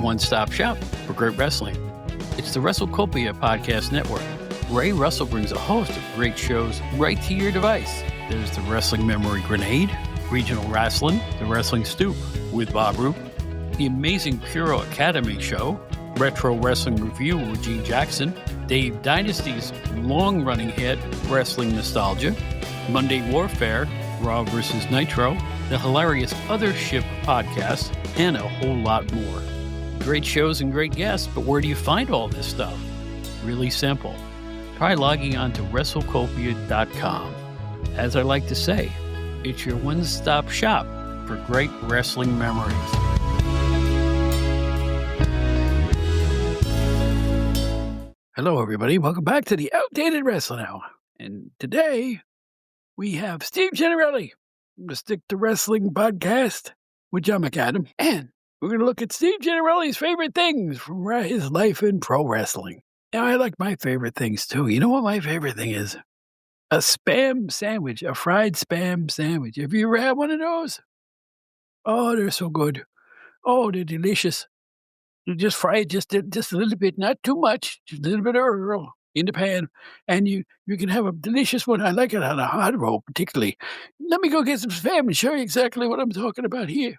one-stop shop for great wrestling. It's the WrestleCopia Podcast Network. Ray Russell brings a host of great shows right to your device. There's the Wrestling Memory Grenade, Regional Wrestling, the Wrestling Stoop with Bob Roop, the amazing Puro Academy Show, Retro Wrestling Review with Gene Jackson, Dave Dynasty's long-running hit, Wrestling Nostalgia, Monday Warfare, Raw vs. Nitro, the hilarious Other Ship podcast, and a whole lot more. Great shows and great guests, but where do you find all this stuff? Really simple. Try logging on to WrestleCopia.com. As I like to say, it's your one-stop shop for great wrestling memories. Hello, everybody. Welcome back to the Outdated Wrestling Hour. And today, we have Steve Gennarelli from the Stick to Wrestling podcast with Joe McAdam. And we're going to look at Steve Gennarelli's favorite things from his life in pro wrestling. Now, I like my favorite things, too. You know what my favorite thing is? A spam sandwich, a fried spam sandwich. Have you ever had one of those? Oh, they're so good. Oh, they're delicious. You just fry it just a little bit, not too much, just a little bit of oil in the pan, and you can have a delicious one. I like it on a hot roll, particularly. Let me go get some spam and show you exactly what I'm talking about here.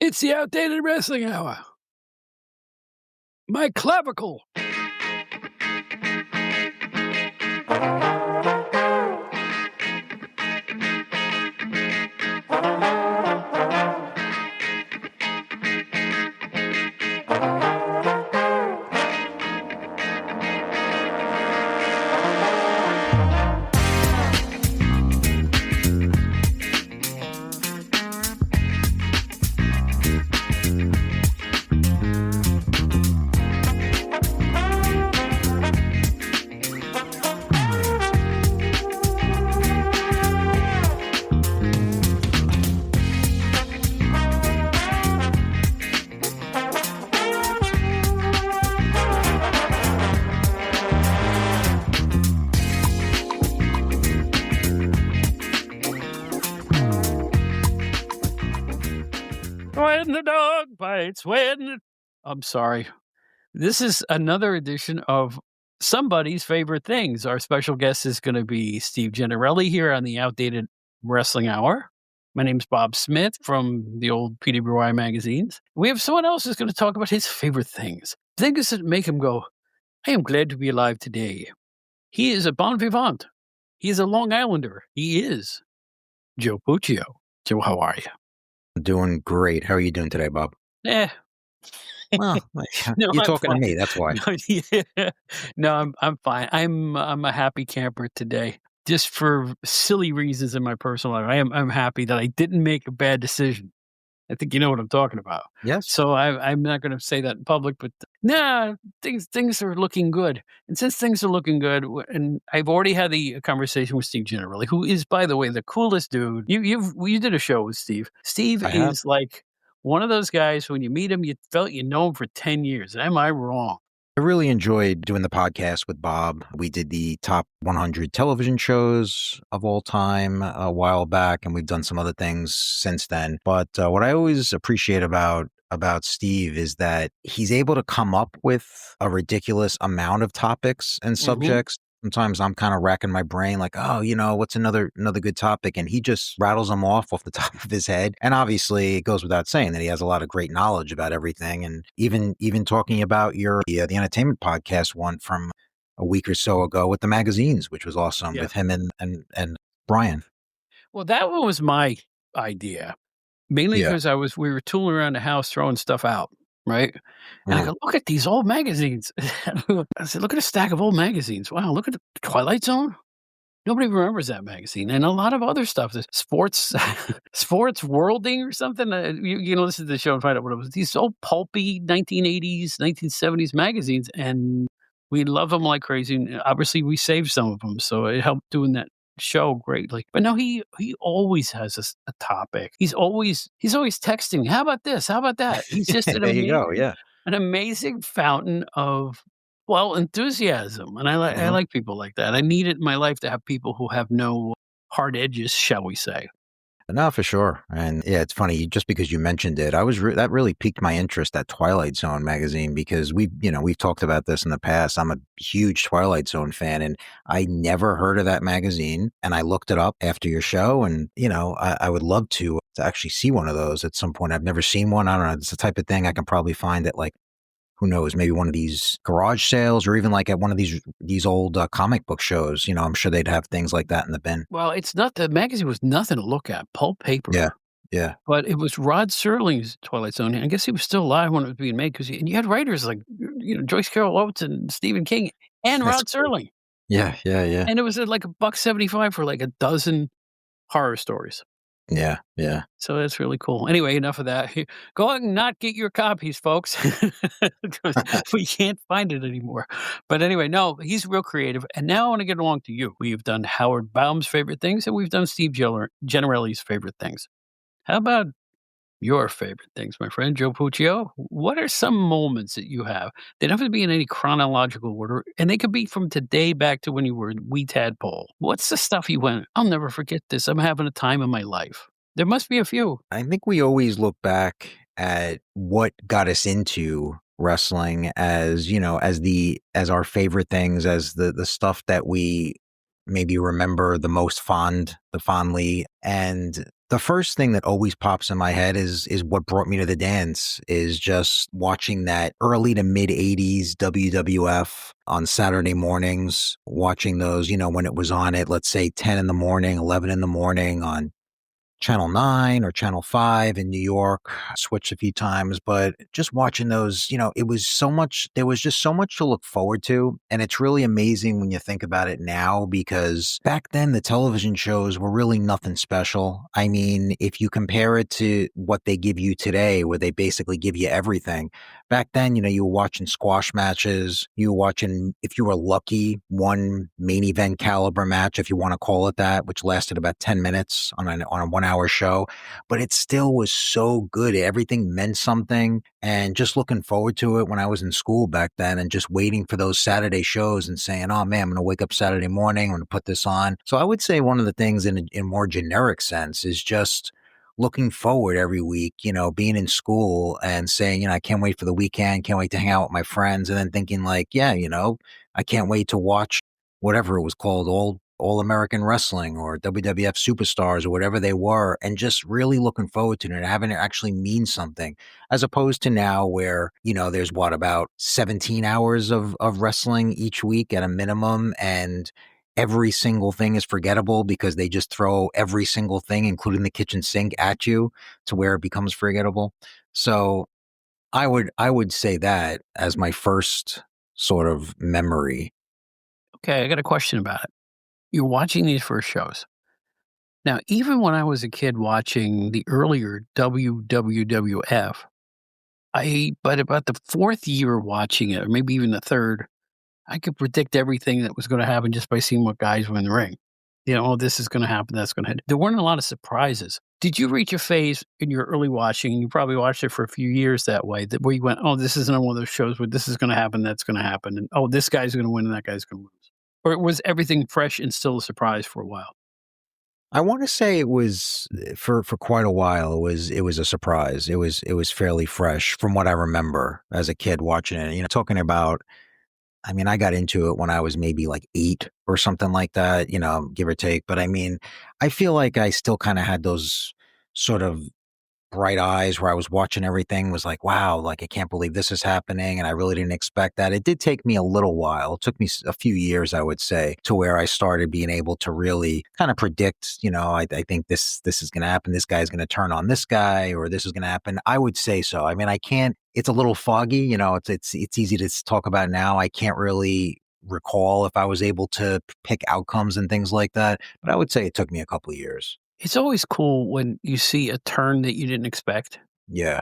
It's the Outdated Wrestling Hour. My clavicle. When the dog bites, I'm sorry. This is another edition of Somebody's Favorite Things. Our special guest is going to be Steve Gennarelli here on the Outdated Wrestling Hour. My name's Bob Smith from the old PWI magazines. We have someone else who's going to talk about his favorite things. Things that make him go, I am glad to be alive today. He is a bon vivant. He is a Long Islander. He is Joe Puccio. Joe, how are you? Doing great. How are you doing today, Bob? Well, no, you're talking to me. That's why. No, I'm fine. I'm a happy camper today, just for silly reasons in my personal life. I'm happy that I didn't make a bad decision. I think you know what I'm talking about. Yes. So I'm not going to say that in public, but things are looking good. And since things are looking good, and I've already had the conversation with Steve Gennarelli, who is, by the way, the coolest dude. You did a show with Steve. Steve is like one of those guys, when you meet him, you felt you know him for 10 years. Am I wrong? I really enjoyed doing the podcast with Bob. We did the top 100 television shows of all time a while back, and we've done some other things since then. But what I always appreciate about Steve is that he's able to come up with a ridiculous amount of topics and subjects. Sometimes I'm kind of racking my brain like, what's another good topic? And he just rattles them off the top of his head. And obviously it goes without saying that he has a lot of great knowledge about everything. And even talking about the entertainment podcast one from a week or so ago with the magazines, which was awesome with him and Brian. Well, that one was my idea, mainly because we were tooling around the house throwing stuff out. Right. And I go, look at these old magazines. I said, look at a stack of old magazines. Wow, look at the Twilight Zone. Nobody remembers that magazine. And a lot of other stuff. There's sports worlding or something. You know, listen to the show and find out what it was. These old pulpy 1980s, 1970s magazines. And we love them like crazy. And obviously, we saved some of them. So it helped doing that show greatly. But no, he always has a topic. He's always texting. How about this? How about that? He's just an an amazing fountain of enthusiasm. And I like people like that. I need it in my life to have people who have no hard edges, shall we say. No, for sure. And yeah, it's funny just because you mentioned it. That really piqued my interest, that Twilight Zone magazine, because we've talked about this in the past. I'm a huge Twilight Zone fan, and I never heard of that magazine. And I looked it up after your show, and I would love to actually see one of those at some point. I've never seen one. I don't know. It's the type of thing I can probably find at, like, who knows, maybe one of these garage sales, or even like at one of these old comic book shows. I'm sure they'd have things like that in the bin. Well, the magazine was nothing to look at, pulp paper. Yeah. Yeah. But it was Rod Serling's Twilight Zone. I guess he was still alive when it was being made, because you had writers like, Joyce Carol Oates and Stephen King and That's Rod cool. Serling. Yeah. Yeah. Yeah. And it was at like $1.75 for like a dozen horror stories. Yeah. Yeah. So that's really cool. Anyway, enough of that. Go out and not get your copies, folks, because we can't find it anymore. But anyway, no, he's real creative. And now I want to get along to you. We've done Howard Baum's favorite things, and we've done Steve Gennarelli's favorite things. How about your favorite things, my friend, Joe Puccio? What are some moments that you have? They don't have to be in any chronological order, and they could be from today back to when you were a wee tadpole. What's the stuff you went, I'll never forget this. I'm having a time of my life. There must be a few. I think we always look back at what got us into wrestling as, as our favorite things, as the stuff that we maybe remember the fondly. And the first thing that always pops in my head is what brought me to the dance, is just watching that early to mid 80s WWF on Saturday mornings, watching those, when it was on at, let's say, 10 in the morning, 11 in the morning on Channel 9 or Channel 5 in New York. Switched a few times, but just watching those, it was so much, there was just so much to look forward to. And it's really amazing when you think about it now, because back then the television shows were really nothing special. I mean, if you compare it to what they give you today, where they basically give you everything, back then, you were watching squash matches, you were watching, if you were lucky, one main event caliber match, if you want to call it that, which lasted about 10 minutes on a 1 hour show, but it still was so good. Everything meant something, and just looking forward to it when I was in school back then, and just waiting for those Saturday shows and saying, oh man, I'm going to wake up Saturday morning, I'm going to put this on. So I would say one of the things in a more generic sense is just looking forward every week, being in school and saying, I can't wait for the weekend, can't wait to hang out with my friends, and then thinking like, yeah, I can't wait to watch whatever it was called, All American Wrestling or WWF Superstars or whatever they were, and just really looking forward to it and having it actually mean something, as opposed to now where, there's about 17 hours of wrestling each week at a minimum, and every single thing is forgettable because they just throw every single thing, including the kitchen sink, at you to where it becomes forgettable. So I would say that as my first sort of memory. Okay, I got a question about it. You're watching these first shows. Now, even when I was a kid watching the earlier WWF, but about the fourth year watching it, or maybe even the third, I could predict everything that was going to happen just by seeing what guys were in the ring. This is going to happen, that's going to happen. There weren't a lot of surprises. Did you reach a phase in your early watching, and you probably watched it for a few years that way, where you went, oh, this isn't one of those shows where this is going to happen, that's going to happen, and oh, this guy's going to win and that guy's going to lose? Or was everything fresh and still a surprise for a while? I want to say it was for quite a while. It was a surprise. It was fairly fresh from what I remember as a kid watching it. Talking about, I mean, I got into it when I was maybe like 8 or something like that, give or take. But I mean, I feel like I still kind of had those sort of bright eyes where I was watching everything, was like, wow, like I can't believe this is happening. And I really didn't expect that. It did take me a little while. It took me a few years, I would say, to where I started being able to really kind of predict, I think this is going to happen. This guy's going to turn on this guy, or this is going to happen. I would say so. I mean, I can't, it's a little foggy, it's easy to talk about now. I can't really recall if I was able to pick outcomes and things like that, but I would say it took me a couple of years. It's always cool when you see a turn that you didn't expect. Yeah.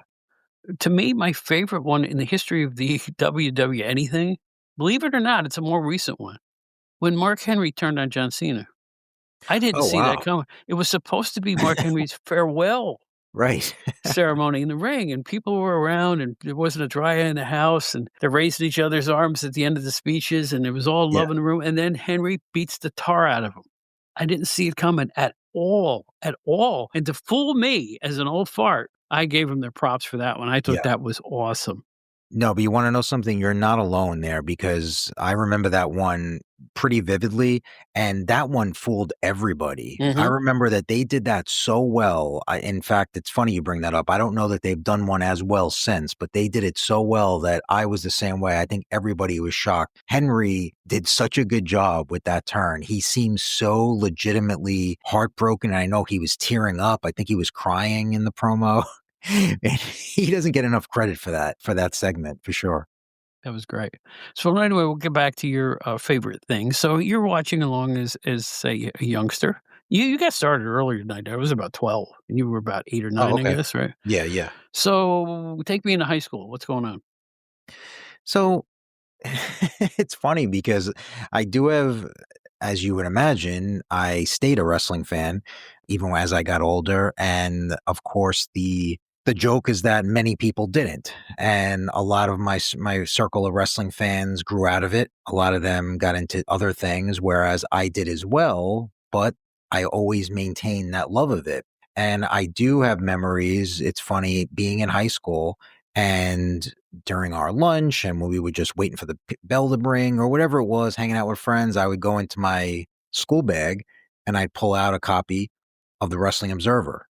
To me, my favorite one in the history of the WW anything, believe it or not, it's a more recent one. When Mark Henry turned on John Cena. I didn't see that coming. It was supposed to be Mark Henry's farewell right ceremony in the ring, and people were around, and there wasn't a dry eye in the house, and they're raising each other's arms at the end of the speeches, and there was all love in the room, and then Henry beats the tar out of him. I didn't see it coming at all, at all. And to fool me as an old fart, I gave them their props for that one. I thought Yeah. that was awesome. No, but you wanna know something? You're not alone there because I remember that one pretty vividly, and that one fooled everybody. I Mhm. remember that they did that so well. In fact, it's funny you bring that up. I don't know that they've done one as well since, but they did it so well that I was the same way. I think everybody was shocked. Henry did such a good job with that turn. He seemed so legitimately heartbroken. I know he was tearing up. I think he was crying in the promo. And he doesn't get enough credit for that segment, for sure. That was great. So anyway, we'll get back to your, favorite thing. So you're watching along as, say, a youngster. You got started earlier than I did. I was about 12, and you were about 8 or Oh, 9, I okay. guess, right? Yeah, yeah. So take me into high school. What's going on? So it's funny because I do have, as you would imagine, I stayed a wrestling fan even as I got older. And of course, the joke is that many people didn't, and a lot of my circle of wrestling fans grew out of it. A lot of them got into other things, whereas I did as well. But I always maintained that love of it, and I do have memories. It's funny being in high school and during our lunch, and when we were just waiting for the bell to ring or whatever it was, hanging out with friends, I would go into my school bag and I'd pull out a copy of the Wrestling Observer.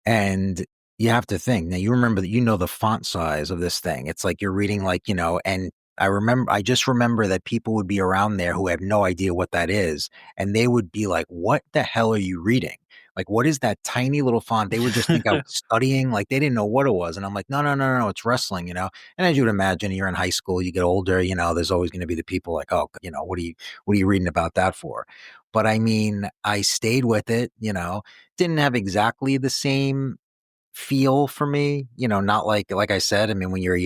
And you have to think, now you remember that, the font size of this thing. It's like you're reading, like, and I just remember that people would be around there who have no idea what that is. And they would be like, what the hell are you reading? Like, what is that tiny little font? They would just think I was studying, like they didn't know what it was. And I'm like, no, no, no, no, it's wrestling. And as you would imagine, you're in high school, you get older, there's always going to be the people like, oh, what are you reading about that for? But I mean, I stayed with it, didn't have exactly the same feel for me, not like I said. I mean, when you're a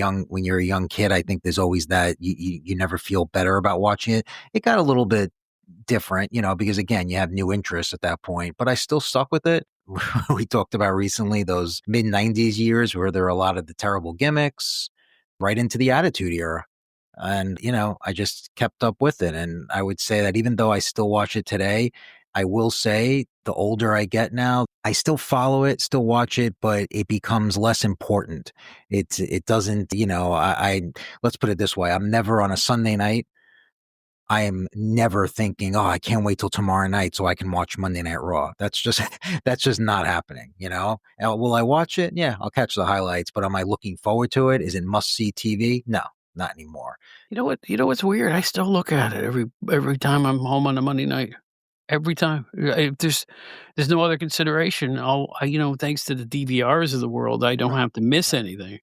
young kid, I think there's always that you never feel better about watching it. It got a little bit different, because again, you have new interests at that point, but I still stuck with it. We talked about recently those mid 90s years where there are a lot of the terrible gimmicks right into the Attitude Era. And, I just kept up with it. And I would say that even though I still watch it today, I will say the older I get now, I still follow it, still watch it, but it becomes less important. It doesn't, let's put it this way. I'm never on a Sunday night. I am never thinking, oh, I can't wait till tomorrow night so I can watch Monday Night Raw. That's just, that's just not happening. Will I watch it? Yeah, I'll catch the highlights, but am I looking forward to it? Is it must see TV? No, not anymore. You know what? You know what's weird? I still look at it every time I'm home on a Monday night. Every time. If there's no other consideration. Thanks to the DVRs of the world, I don't have to miss anything.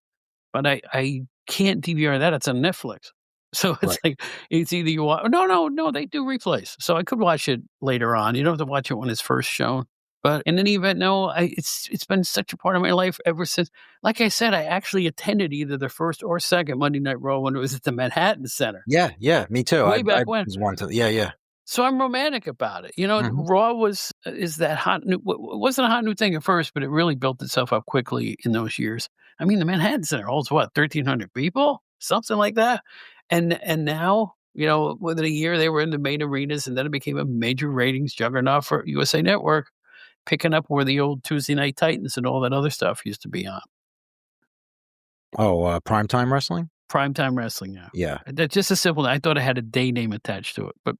But I can't DVR that. It's on Netflix. So it's Right. like it's either you watch. No, no, no. They do replays, so I could watch it later on. You don't have to watch it when it's first shown. But in any event, no. It's been such a part of my life ever since. Like I said, I actually attended either the first or second Monday Night Raw when it was at the Manhattan Center Yeah, yeah, me too. way I back when. was one to, yeah, yeah. So I'm romantic about it. Mhm. Raw is that hot new wasn't a hot new thing at first, but it really built itself up quickly in those years. I mean, the Manhattan Center holds what, 1,300 people? Something like that. And now, within a year they were in the main arenas, and then it became a major ratings juggernaut for USA Network, picking up where the old Tuesday Night Titans and all that other stuff used to be on. Oh, primetime wrestling? Primetime wrestling now. Yeah. That's just a simple. I thought it had a day name attached to it, but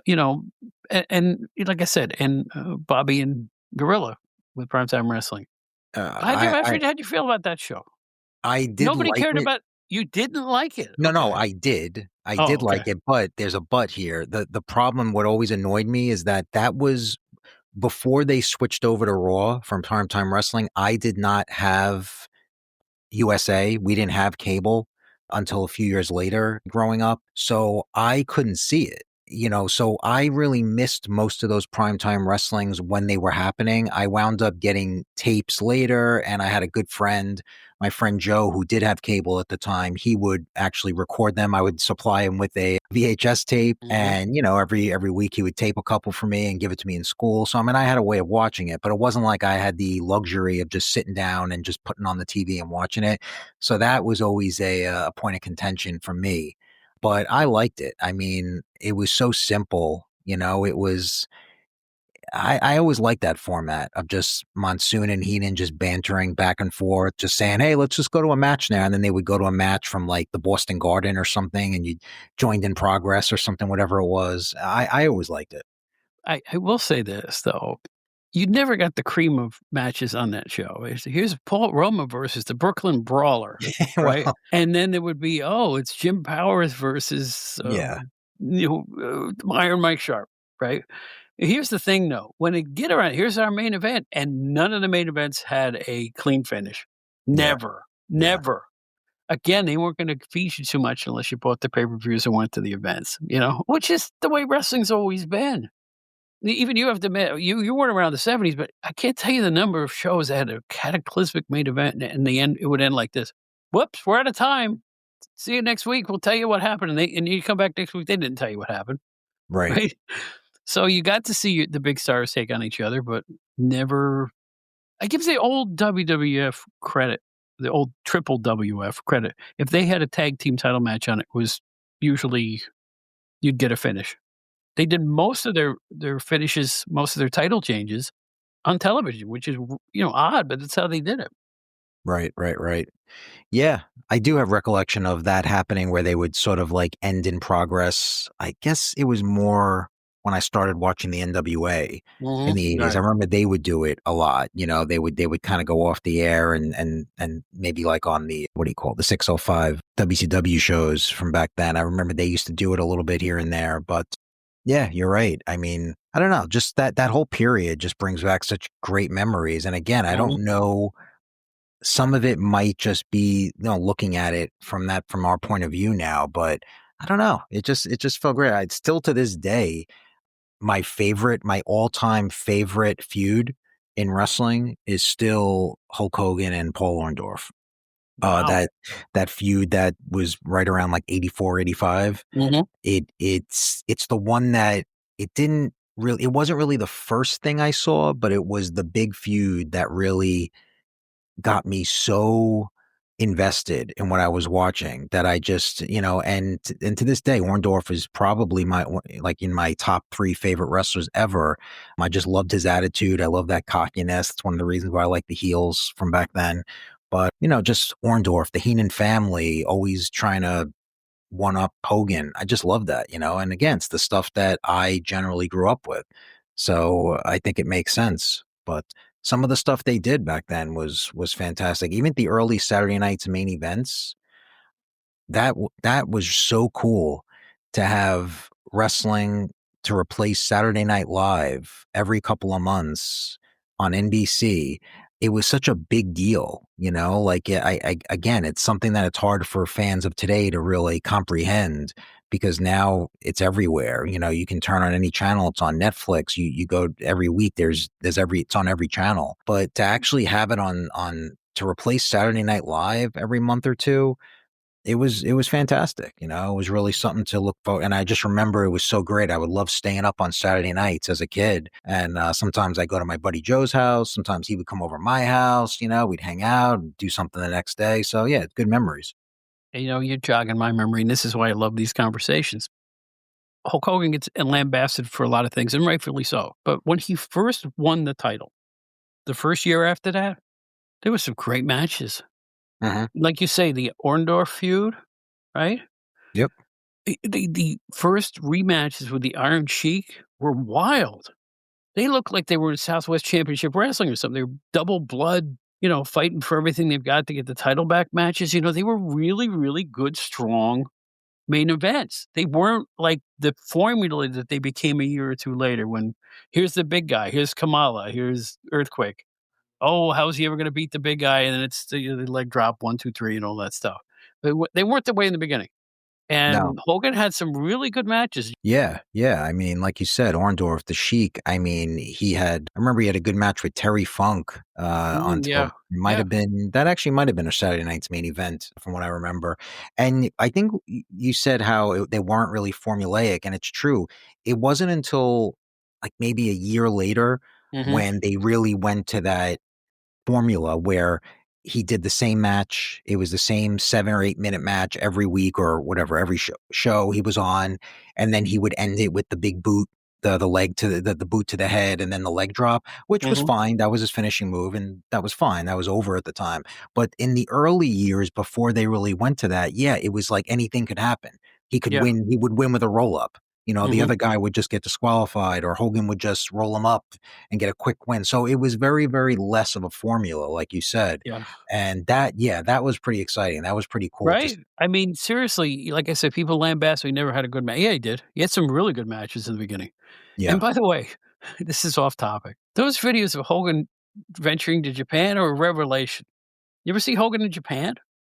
you know, and like I said, and Bobby and Gorilla with Primetime Wrestling. How'd you feel about that show? I did Nobody like cared it. about. You didn't like it. No, no, Okay. I did. I Oh, did okay. like it, but there's a but here. The problem, what always annoyed me is that was before they switched over to Raw from primetime wrestling. I did not have USA. We didn't have cable until a few years later growing up. So I couldn't see it. So I really missed most of those primetime wrestlings when they were happening. I wound up getting tapes later, and I had a good friend, my friend Joe, who did have cable at the time. He would actually record them. I would supply him with a VHS tape, Hmm. and every week he would tape a couple for me and give it to me in school. So I mean, I had a way of watching it, but it wasn't like I had the luxury of just sitting down and just putting on the TV and watching it. So that was always a point of contention for me. But I liked it. I mean, it was so simple. It was I always like that format of just Monsoon and Heenan just bantering back and forth, just saying, "Hey, let's just go to a match now," and then they would go to a match from like the Boston Garden or something, and you joined in progress or something, whatever it was. I always liked it. I will say this though. You never got the cream of matches on that show. Here's Paul Roma versus the Brooklyn Brawler, right? Well, And then there would be, oh, it's Jim Powers versus yeah, Iron Mike Sharp, right? Here's the thing, though. When it get around, here's our main event, and none of the main events had a clean finish. yeah, Never, yeah, never. Again, they weren't going to feature too much unless you bought the pay-per-views and went to the events, which is the way wrestling's always been. Even you have to admit, you weren't around the '70s, but I can't tell you the number of shows that had a cataclysmic main event, and in the end, it would end like this. Whoops, we're out of time. See you next week. We'll tell you what happened. And you come back next week, they didn't tell you what happened, right, right? So you got to see the big stars take on each other, but never. I give the old WWF credit, the old triple WF credit. If they had a tag team title match on it, was usually you'd get a finish. They did most of their finishes, most of their title changes on television, which is odd, but that's how they did it. right. Yeah, I do have recollection of that happening where they would sort of like end in progress. I guess it was more when I started watching the NWA in the 80s. I Right. remember they would do it a lot. They would kind of go off the air and maybe like on the what do you call it, the 605 WCW shows from back then. I remember they used to do it a little bit here and there, but yeah, you're right. I mean, I don't know, just that whole period just brings back such great memories. And again, I Mhm. don't know, some of it might just be, looking at it from our point of view now, but I don't know. It just felt great. I still to this day, my all-time favorite feud in wrestling is still Hulk Hogan and Paul Orndorff. Wow. That feud that was right around like 84, 85. Mhm. It's the one that it wasn't really the first thing I saw, but it was the big feud that really got me so invested in what I was watching that I just, and to this day, Orndorff is probably like in my top 3 favorite wrestlers ever. I just loved his attitude. I love that cockiness. It's one of the reasons why I like the heels from back then. But, just Orndorff, the Heenan family, always trying to one up Hogan. I just love that, and again, it's the stuff that I generally grew up with. So I think it makes sense. But some of the stuff they did back then was fantastic. Even the early Saturday night's main events, that was so cool to have wrestling to replace Saturday Night Live every couple of months on NBC. It was such a big deal, like again, it's something that it's hard for fans of today to really comprehend because now it's everywhere. You can turn on any channel. It's on Netflix. You go every week. It's on every channel. But to actually have it on to replace Saturday Night Live every month or two, it was fantastic. It was really something to look for. And I just remember it was so great. I would love staying up on Saturday nights as a kid. And sometimes I go to my buddy Joe's house. Sometimes he would come over to my house. We'd hang out and do something the next day. So yeah, good memories. And, you're jogging my memory, and this is why I love these conversations. Hulk Hogan gets lambasted for a lot of things, and rightfully so. But when he first won the title, the first year after that, there was some great matches. Hmm. Like you say, the Orndorff feud, right? Yep. The first rematches with the Iron Sheik were wild. They looked like they were in Southwest Championship Wrestling or something. They were double blood, fighting for everything they've got to get the title back matches. They were really, really good, strong main events. They weren't like the formula that they became a year or two later when here's the big guy, here's Kamala, here's Earthquake. Oh, how's he ever going to beat the big guy? And then it's the leg drop, 1, 2, 3, and all that stuff. But they weren't the way in the beginning. No. And Hogan had some really good matches. Yeah, yeah. I mean, like you said, Orndorff, the Sheik. I mean, I remember he had a good match with Terry Funk on Yeah, television. yeah. That actually might have been a Saturday night's main event from what I remember. And I think you said how they weren't really formulaic, and it's true. It wasn't until like maybe a year later Mhm. when they really went to that formula where he did the same match. It was the same 7 or 8 minute match every week or whatever, every show he was on. And then he would end it with the big boot the leg to the boot to the head and then the leg drop, which was Hmm. fine. That was his finishing move, and that was fine. That was over at the time. But in the early years before they really went to that, yeah, it was like anything could happen. He could Yeah. win. He would win with a roll up. The Hmm. other guy would just get disqualified, or Hogan would just roll him up and get a quick win. So it was very, very less of a formula, like you said. Yeah. And that, yeah, that was pretty exciting. That was pretty cool to. Right? I mean, seriously, like I said, people lambast he never had a good match. Yeah, he did. He had some really good matches in the beginning. And Yeah. by the way, this is off topic. Those videos of Hogan venturing to Japan are a revelation. You ever see Hogan in Japan?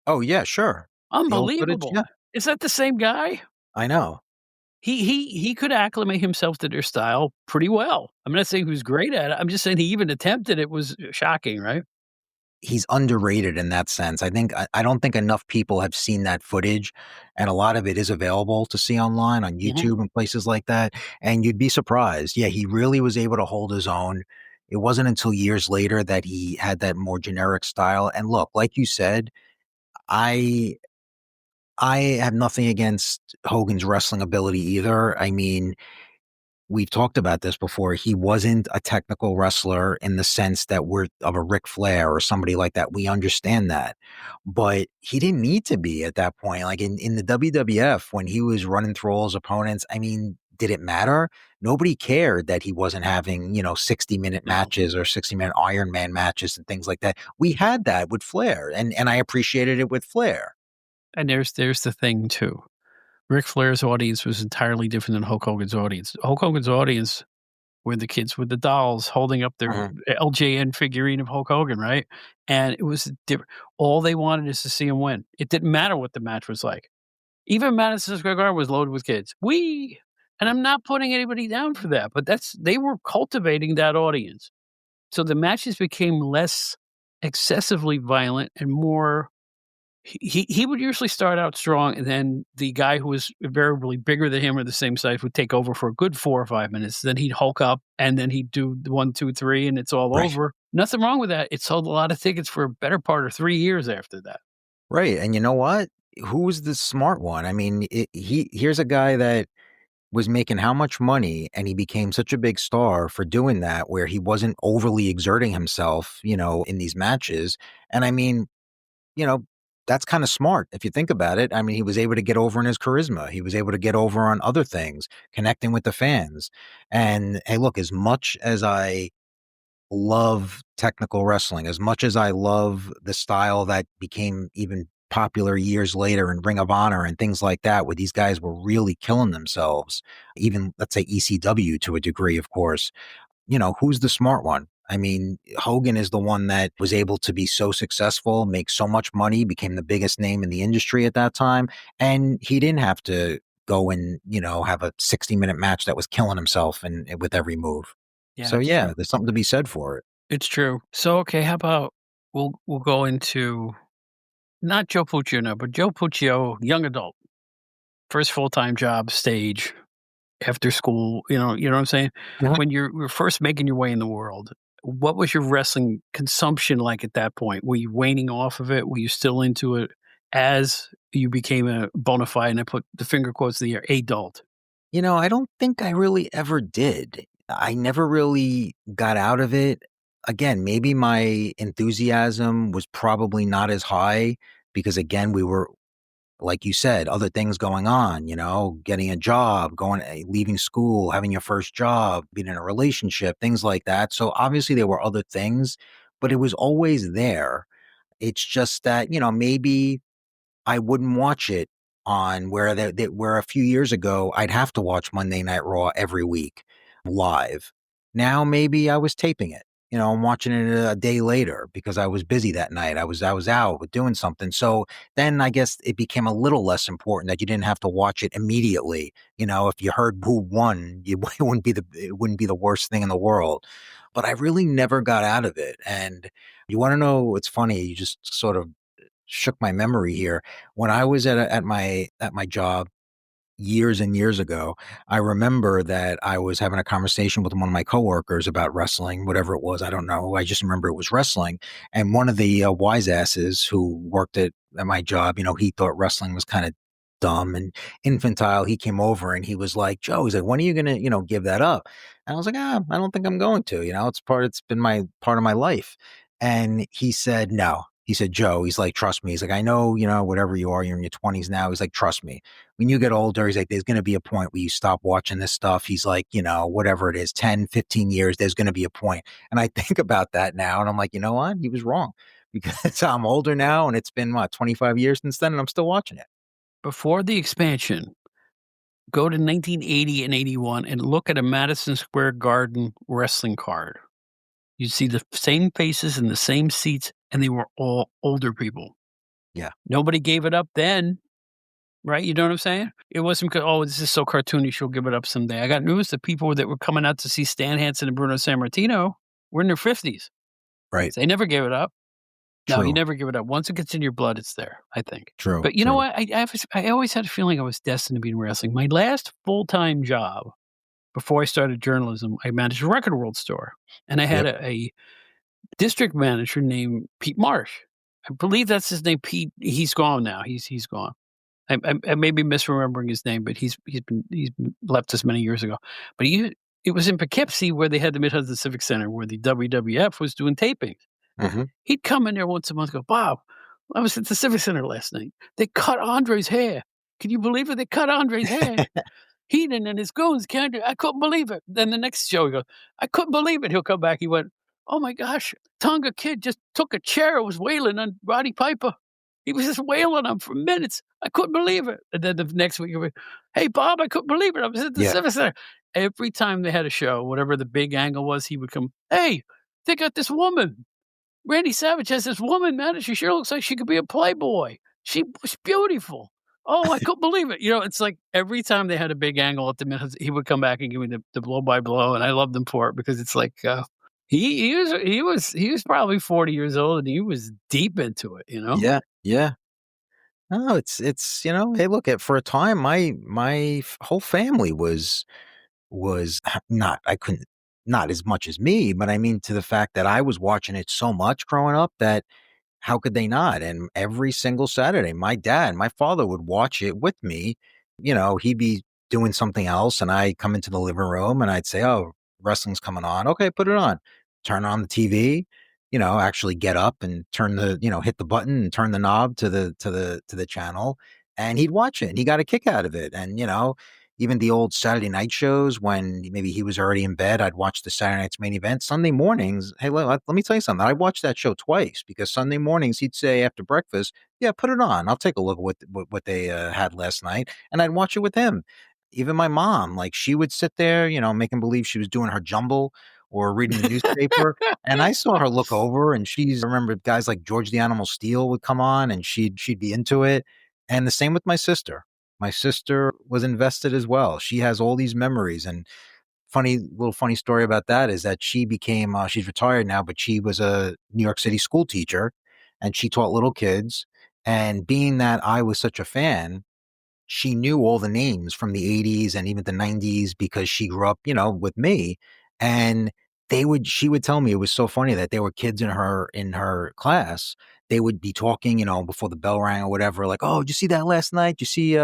Oh yeah, sure. The old footage. Unbelievable. Yeah, Is that the same guy? I know. He could acclimate himself to their style pretty well. I'm not saying he was great at it. I'm just saying he even attempted it was shocking, right? He's underrated in that sense. I don't think enough people have seen that footage, and a lot of it is available to see online on Mhm. YouTube and places like that, and you'd be surprised. Yeah, he really was able to hold his own. It wasn't until years later that he had that more generic style, and look, like you said, I I have nothing against Hogan's wrestling ability either. I mean, we've talked about this before. He wasn't a technical wrestler in the sense that we're of a Ric Flair or somebody like that. We understand that. But he didn't need to be at that point. Like in the WWF, when he was running through all his opponents, I mean, did it matter? Nobody cared that he wasn't having, 60-minute No. matches or 60-minute Iron Man matches and things like that. We had that with Flair, and I appreciated it with Flair. And there's the thing too. Ric Flair's audience was entirely different than Hulk Hogan's audience. Hulk Hogan's audience were the kids with the dolls holding up their Mhm. LJN figurine of Hulk Hogan, right? And it was different. All they wanted is to see him win. It didn't matter what the match was like. Even Madison Square Garden was loaded with kids. And I'm not putting anybody down for that, but they were cultivating that audience. So the matches became less excessively violent and more he would usually start out strong, and then the guy who was invariably bigger than him or the same size would take over for a good 4 or 5 minutes. Then he'd hulk up, and then he'd do the 1, 2, 3, and it's all Right. over. Nothing wrong with that. It sold a lot of tickets for a better part of 3 years after that. Right. And you know what? Who was the smart one? I mean, here's a guy that was making how much money, and he became such a big star for doing that, where he wasn't overly exerting himself, in these matches. And I mean, you know, that's kind of smart if you think about it. I mean, he was able to get over in his charisma. He was able to get over on other things, connecting with the fans. And hey, look, as much as I love technical wrestling, as much as I love the style that became even popular years later in Ring of Honor and things like that, where these guys were really killing themselves, even let's say ECW to a degree, of course. Who's the smart one? I mean, Hogan is the one that was able to be so successful, make so much money, became the biggest name in the industry at that time. And he didn't have to go and, have a 60-minute match that was killing himself and with every move. Yeah, So it's true. yeah, there's something to be said for it. It's true. So, okay, how about we'll go into not Joe Puccio now, but Joe Puccio, young adult, first full-time job, stage, after school, you know what I'm saying? When you're first making your way in the world, what was your wrestling consumption like at that point? Were you waning off of it? Were you still into it as you became a bona fide, and I put the finger quotes in the air, adult? I don't think I really ever did. I never really got out of it. Again, maybe my enthusiasm was probably not as high because, again, we were, like you said, other things going on, getting a job, leaving school, having your first job, being in a relationship, things like that. So obviously there were other things, but it was always there. It's just that, maybe I wouldn't watch it on where a few years ago I'd have to watch Monday Night Raw every week live. Now maybe I was taping it. I'm watching it a day later because I was busy that night. I was out with doing something. So then I guess it became a little less important that you didn't have to watch it immediately. If you heard who won, it wouldn't be the worst thing in the world. But I really never got out of it. And you want to know, it's funny, you just sort of shook my memory here. When I was at my job years and years ago, I remember that I was having a conversation with one of my coworkers about wrestling, whatever it was. I don't know. I just remember it was wrestling. And one of the wise asses who worked at my job, he thought wrestling was kind of dumb and infantile, he came over and he was like, Joe, he's like, when are you gonna, give that up? And I was like, I don't think I'm going to. It's been my part of my life. And he said, no. He said, Joe, he's like, trust me. He's like, I know, whatever you are, you're in your 20s now. He's like, trust me. When you get older, he's like, there's going to be a point where you stop watching this stuff. He's like, whatever it is, 10, 15 years, there's going to be a point. And I think about that now and I'm like, you know what? He was wrong because I'm older now and it's been, 25 years since then and I'm still watching it. Before the expansion, go to 1980 and 81 and look at a Madison Square Garden wrestling card. You'd see the same faces in the same seats, and they were all older people. Yeah. Nobody gave it up then, right? You know what I'm saying? It wasn't because, oh, this is so cartoony, she'll give it up someday. I got news that people that were coming out to see Stan Hansen and Bruno Sammartino were in their 50s. Right. They never gave it up. True. No, you never give it up. Once it gets in your blood, it's there, I think. True. But you know what? I always had a feeling I was destined to be in wrestling. My last full-time job before I started journalism, I managed a Record World store. And I had a district manager named Pete Marsh. I believe that's his name, Pete. He's gone now. He's gone. I may be misremembering his name, but he's left us many years ago. But it was in Poughkeepsie where they had the Mid-Hudson Civic Center where the WWF was doing tapings. Mm-hmm. He'd come in there once a month and go, Bob, I was at the Civic Center last night. They cut Andre's hair. Can you believe it? They cut Andre's hair. Heenan and his goons can't do. I couldn't believe it. Then the next show he goes, I couldn't believe it. He'll come back. He went, oh my gosh, Tonga Kid just took a chair and was wailing on Roddy Piper. He was just wailing on him for minutes. I couldn't believe it. And then the next week, he'll be, hey Bob, I couldn't believe it. I was at the Civic Center. Every time they had a show, whatever the big angle was, he would come, hey, they got this woman. Randy Savage has this woman, man. She sure looks like she could be a Playboy. She was beautiful. Oh, I couldn't believe it. It's like every time they had a big angle at the minute, he would come back and give me the blow by blow, and I loved him for it because it's like he was probably 40 years old and he was deep into it. Yeah. No, it's hey, look, for a time, my whole family was not. I couldn't, not as much as me, but I mean to the fact that I was watching it so much growing up that. How could they not? And every single Saturday, my father would watch it with me. He'd be doing something else and I come into the living room and I'd say, oh, wrestling's coming on. Okay, put it on. Turn on the TV, actually get up and turn hit the button and turn the knob to the channel. And he'd watch it and he got a kick out of it. And, even the old Saturday night shows when maybe he was already in bed, I'd watch the Saturday night's main event. Sunday mornings, hey, let me tell you something. I watched that show twice because Sunday mornings he'd say after breakfast, yeah, put it on. I'll take a look at what they had last night. And I'd watch it with him. Even my mom, like she would sit there, making believe she was doing her jumble or reading the newspaper. And I saw her look over and I remember guys like George the Animal Steel would come on and she'd be into it. And the same with my sister. My sister was invested as well. She has all these memories and funny story about that is that she became, she's retired now, but she was a New York City school teacher and she taught little kids. And being that I was such a fan, she knew all the names from the 80s and even the 90s because she grew up, with me. And she would tell me it was so funny that there were kids in her class. They would be talking, before the bell rang or whatever, like, oh, did you see that last night? Did you see,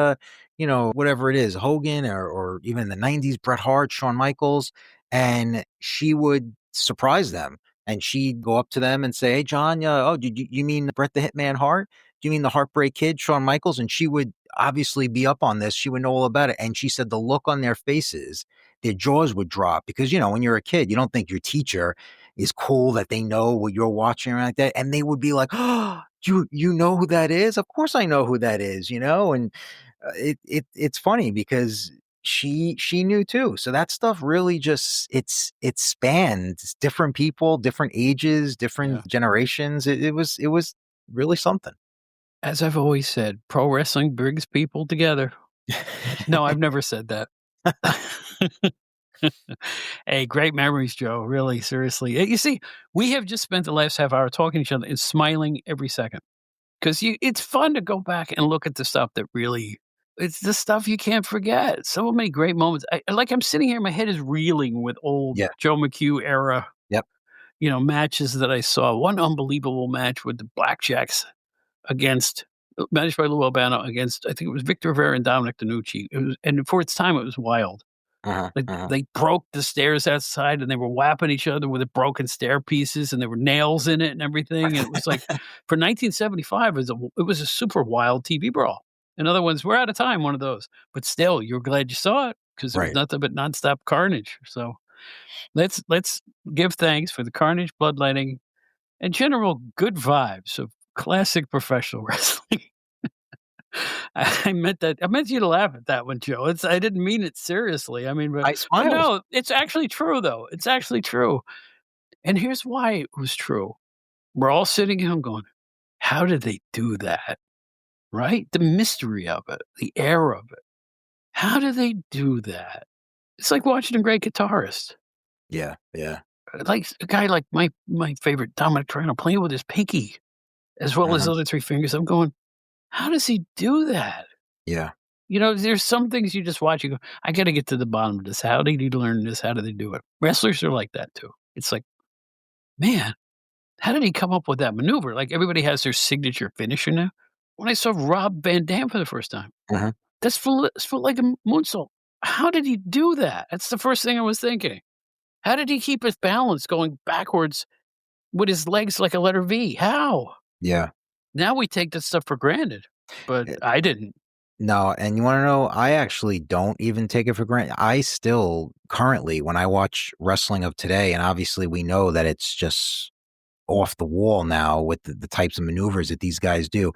whatever it is, Hogan or even in the 90s, Bret Hart, Shawn Michaels. And she would surprise them. And she'd go up to them and say, hey, John, you mean Bret the Hitman Hart? Do you mean the Heartbreak Kid, Shawn Michaels? And she would obviously be up on this. She would know all about it. And she said the look on their faces, their jaws would drop because, when you're a kid, you don't think your teacher is cool that they know what you're watching or like that. And they would be like, oh, you know who that is? Of course I know who that is, and it's funny because she knew too. So that stuff really just, it spans different people, different ages, different generations. It was really something. As I've always said, pro wrestling brings people together. No, I've never said that. Hey, great memories, Joe. Really, seriously. You see, we have just spent the last half hour talking to each other and smiling every second. Because it's fun to go back and look at the stuff that really, it's the stuff you can't forget. So many great moments. I'm sitting here, my head is reeling with old Joe McHugh era, matches that I saw. One unbelievable match with the Blackjacks against managed by Lou Albano against, I think it was Victor Rivera and Dominic DeNucci. And for its time, it was wild. Like they broke the stairs outside and they were whapping each other with the broken stair pieces and there were nails in it and everything. And it was like for 1975, it was a super wild TV brawl. In other words, we're out of time, one of those. But still, you're glad you saw it because it was Right. nothing but nonstop carnage. So let's give thanks for the carnage, bloodletting, and general good vibes of classic professional wrestling. I meant that. I meant you to laugh at that one, Joe. I didn't mean it seriously. I mean, I but smiled. no, it's actually true, though. It's actually true. And here's why it was true. We're all sitting at home going, how did they do that? Right? The mystery of it, the air of it. How do they do that? It's like watching a great guitarist. Yeah. Like a guy like my favorite, Dominic Torano, playing with his pinky as well as other three fingers. I'm going, how does he do that? Yeah. You know, there's some things you just watch, you go, I got to get to the bottom of this. How did he learn this? How do they do it? Wrestlers are like that too. It's like, man, how did he come up with that maneuver? Like everybody has their signature finisher now. When I saw Rob Van Dam for the first time, that's for like a moonsault. How did he do that? That's the first thing I was thinking. How did he keep his balance going backwards with his legs like a letter V? How? Yeah. Now we take this stuff for granted, but I didn't. No, and you want to know, I actually don't even take it for granted. I still currently, when I watch wrestling of today, and obviously we know that it's just off the wall now with the types of maneuvers that these guys do.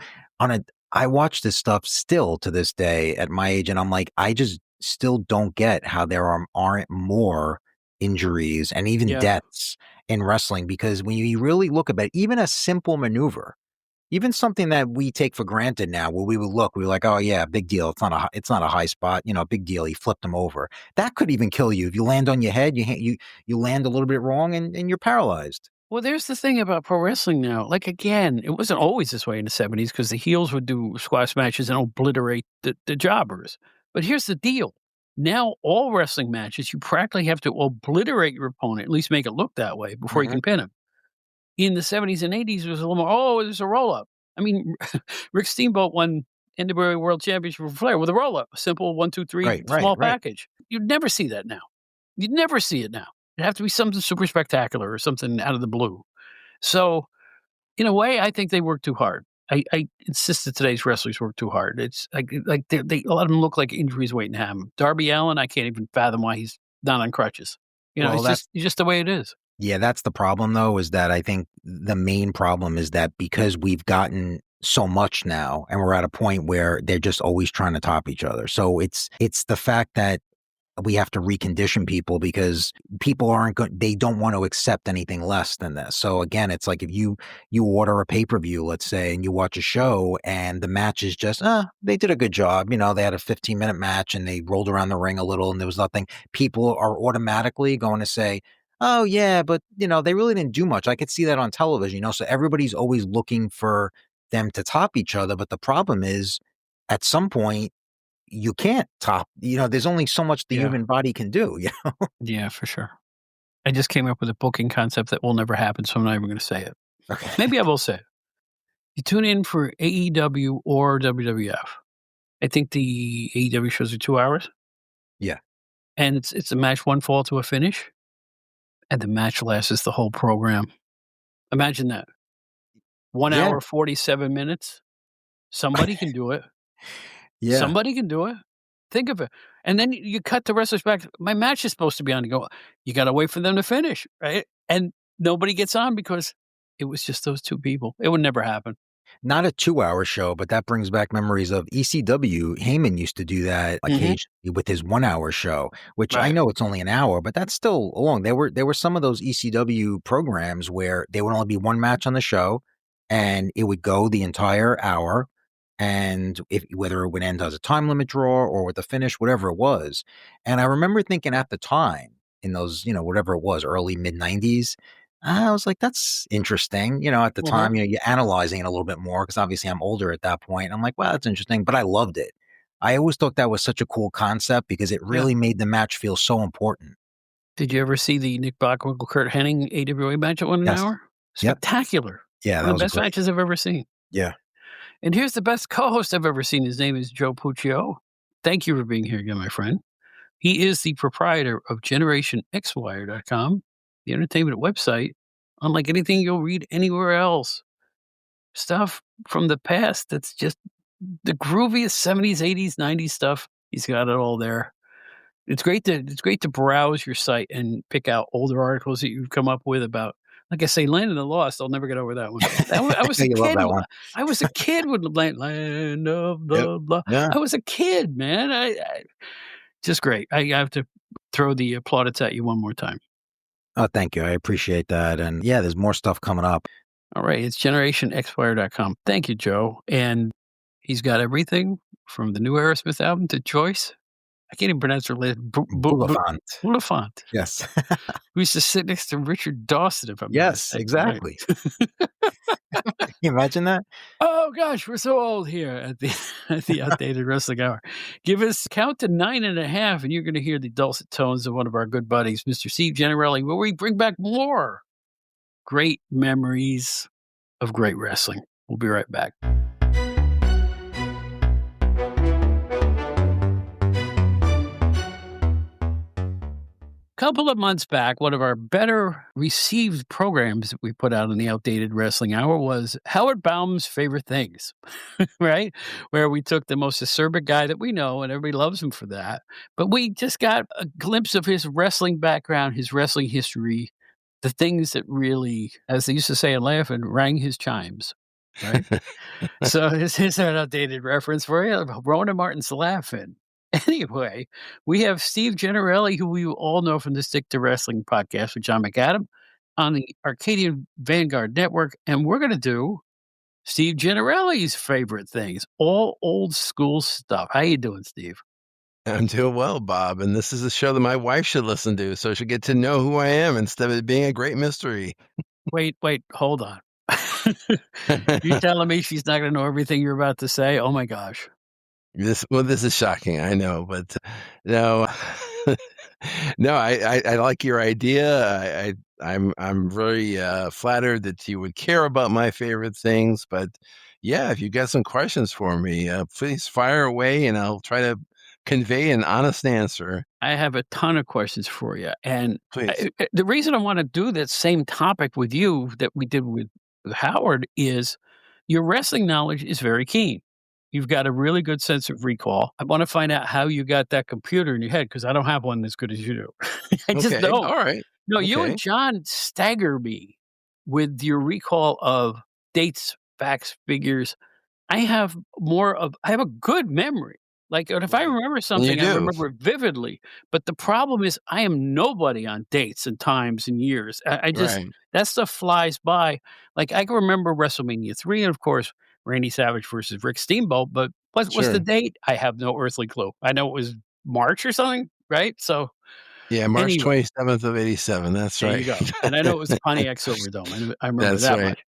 I watch this stuff still to this day at my age, and I'm like, I just still don't get how there aren't more injuries and even deaths in wrestling, because when you really look at it, even a simple maneuver, even something that we take for granted now, where we would look, we were like, oh yeah, big deal. It's not a high spot, big deal. He flipped him over. That could even kill you if you land on your head. You land a little bit wrong and you're paralyzed. Well, there's the thing about pro wrestling now. Like, again, it wasn't always this way in the 70s because the heels would do squash matches and obliterate the jobbers. But here's the deal. Now, all wrestling matches, you practically have to obliterate your opponent, at least make it look that way before you can pin him. In the 70s and 80s, it was a little more, there's a roll-up. I mean, Rick Steamboat won NWA World Championship for Flair with a roll-up, a simple 1, 2, 3 small package. You'd never see that now. You'd never see it now. It'd have to be something super spectacular or something out of the blue. So, in a way, I think they work too hard. I insist that today's wrestlers work too hard. It's like they a lot of them look like injuries waiting to happen. Darby Allin, I can't even fathom why he's not on crutches. It's just the way it is. Yeah, that's the problem, though, is that I think the main problem is that because we've gotten so much now and we're at a point where they're just always trying to top each other. So it's the fact that we have to recondition people because people aren't good. They don't want to accept anything less than this. So again, it's like if you order a pay-per-view, let's say, and you watch a show and the match is just, they did a good job. They had a 15-minute match and they rolled around the ring a little and there was nothing. People are automatically going to say, oh yeah, but they really didn't do much. I could see that on television, so everybody's always looking for them to top each other. But the problem is at some point, you can't top, there's only so much the human body can do, Yeah, for sure. I just came up with a booking concept that will never happen, so I'm not even going to say it. Okay. Maybe I will say it. You tune in for AEW or WWF. I think the AEW shows are 2 hours. Yeah. And it's a match, one fall to a finish. And the match lasts the whole program. Imagine that. 1 hour, 47 minutes. Somebody can do it. Yeah. Somebody can do it. Think of it. And then you cut the wrestlers back. My match is supposed to be on. You go, you got to wait for them to finish, right? And nobody gets on because it was just those two people. It would never happen. Not a 2-hour show, but that brings back memories of ECW. Heyman used to do that occasionally with his 1-hour show, which I know it's only an hour, but that's still long. There were some of those ECW programs where there would only be one match on the show and it would go the entire hour. And whether it would end as a time limit draw or with a finish, whatever it was. And I remember thinking at the time in those, whatever it was, early mid 90s, I was like, that's interesting. At the time, you're analyzing it a little bit more because obviously I'm older at that point. I'm like, wow, that's interesting. But I loved it. I always thought that was such a cool concept because it really made the match feel so important. Did you ever see the Nick Bockwinkel, Kurt Hennig AWA match at 1 hour? Spectacular. Yeah, one of the best matches I've ever seen. Yeah. And here's the best co-host I've ever seen. His name is Joe Puccio. Thank you for being here again, my friend. He is the proprietor of GenerationXWire.com, the entertainment website, unlike anything you'll read anywhere else. Stuff from the past that's just the grooviest 70s, 80s, 90s stuff. He's got it all there. It's great to browse your site and pick out older articles that you've come up with about, like I say, Land of the Lost. I'll never get over that one. I was a You love kid. that one. I was a kid with Land of Yep. the Lost. Yeah. I was a kid, man. I just great. I have to throw the plaudits at you one more time. Oh, thank you. I appreciate that. And yeah, there's more stuff coming up. All right, it's GenerationXWire.com. Thank you, Joe. And he's got everything from the new Aerosmith album to Joyce. I can't even pronounce her last. Bulifant. Yes. We used to sit next to Richard Dawson, if I'm not Yes, mistaken, exactly. right? Can you imagine that? Oh gosh, we're so old here at the Outdated Wrestling Hour. Give us count to 9.5, and you're going to hear the dulcet tones of one of our good buddies, Mr. Steve Gennarelli, where we bring back more great memories of great wrestling. We'll be right back. Couple of months back, one of our better received programs that we put out in the Outdated Wrestling Hour was Howard Baum's Favorite Things, right? Where we took the most acerbic guy that we know, and everybody loves him for that. But we just got a glimpse of his wrestling background, his wrestling history, the things that really, as they used to say in Laughing, rang his chimes, right? So here's an outdated reference for you. Rona Martin's laughing. Anyway, we have Steve Gennarelli, who we all know from the Stick to Wrestling podcast with John McAdam on the Arcadian Vanguard network. And we're going to do Steve Gennarelli's favorite things, all old school stuff. How you doing, Steve? I'm doing well, Bob. And this is a show that my wife should listen to so she'll get to know who I am instead of it being a great mystery. Wait, hold on. You telling me she's not going to know everything you're about to say? Oh, my gosh. This is shocking, I know, but no, no, I like your idea. I'm very flattered that you would care about my favorite things. But yeah, if you got some questions for me, please fire away, and I'll try to convey an honest answer. I have a ton of questions for you, and Please. the reason I want to do that same topic with you that we did with Howard is your wrestling knowledge is very keen. You've got a really good sense of recall. I want to find out how you got that computer in your head because I don't have one as good as you do. I just Okay, don't. all right. No, you Okay. and John stagger me with your recall of dates, facts, figures. I have a good memory. Like, and if I Right. remember And you something, I do. remember it vividly. But the problem is I am nobody on dates and times and years. I just, Right. that stuff flies by. Like, I can remember WrestleMania 3, and of course, Randy Savage versus Rick Steamboat. But what's the Sure. date? I have no earthly clue. I know it was March or something, right? So, Yeah, March anyway, 27th of 87. That's there right. you go. And I know it was the Pontiac Silverdome. I remember That's that right. much.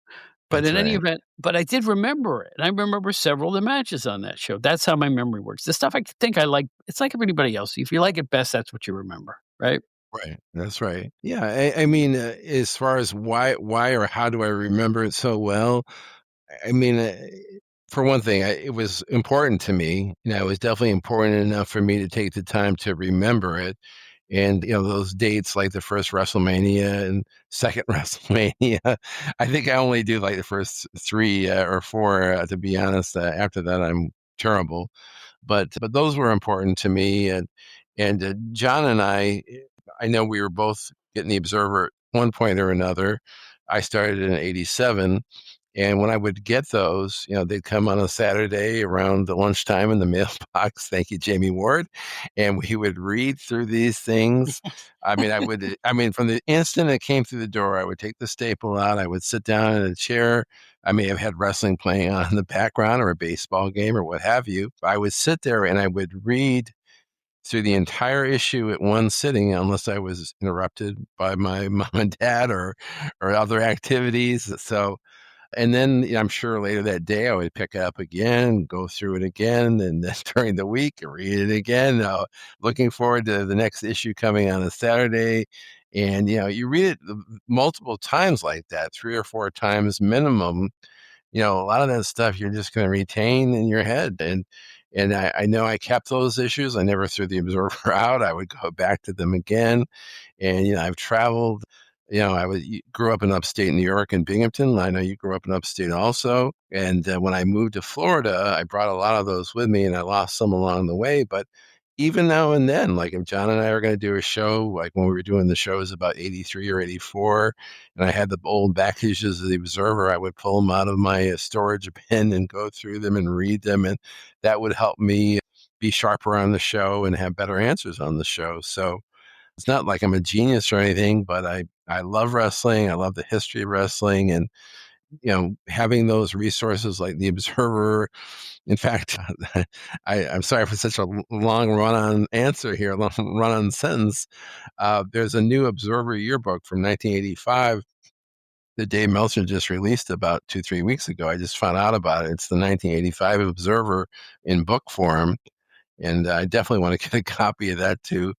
But That's in any right. event, I did remember it. And I remember several of the matches on that show. That's how my memory works. The stuff I think I like, it's like everybody else. If you like it best, that's what you remember, right? Right. That's right. Yeah. I mean, as far as why or how do I remember it so well? I mean, for one thing, it was important to me. It was definitely important enough for me to take the time to remember it. And, those dates like the first WrestleMania and second WrestleMania, I think I only do like the first 3 or 4, to be honest. After that, I'm terrible. But those were important to me. And John and I know we were both getting the Observer at one point or another. I started in '87. And when I would get those, they'd come on a Saturday around the lunchtime in the mailbox. Thank you, Jamie Ward. And we would read through these things. I mean, from the instant it came through the door, I would take the staple out. I would sit down in a chair. I may have had wrestling playing on in the background or a baseball game or what have you. I would sit there and I would read through the entire issue at one sitting, unless I was interrupted by my mom and dad or other activities. So, and then I'm sure later that day I would pick it up again, go through it again, and then during the week read it again. Looking forward to the next issue coming on a Saturday, and you read it multiple times like that, 3 or 4 times minimum, a lot of that stuff you're just going to retain in your head. And I know I kept those issues. I never threw the Observer out. I would go back to them again. And, I've traveled, grew up in upstate New York in Binghamton. I know you grew up in upstate also. And when I moved to Florida, I brought a lot of those with me, and I lost some along the way. But even now and then, like if John and I are going to do a show, like when we were doing the shows about 83 or 84, and I had the old back issues of the Observer, I would pull them out of my storage bin and go through them and read them. And that would help me be sharper on the show and have better answers on the show. So it's not like I'm a genius or anything, but I love wrestling. I love the history of wrestling, and having those resources like the Observer. In fact, I'm sorry for such a long run-on answer here, long run-on sentence. There's a new Observer yearbook from 1985 that Dave Meltzer just released about 2-3 weeks ago. I just found out about it. It's the 1985 Observer in book form. And I definitely want to get a copy of that to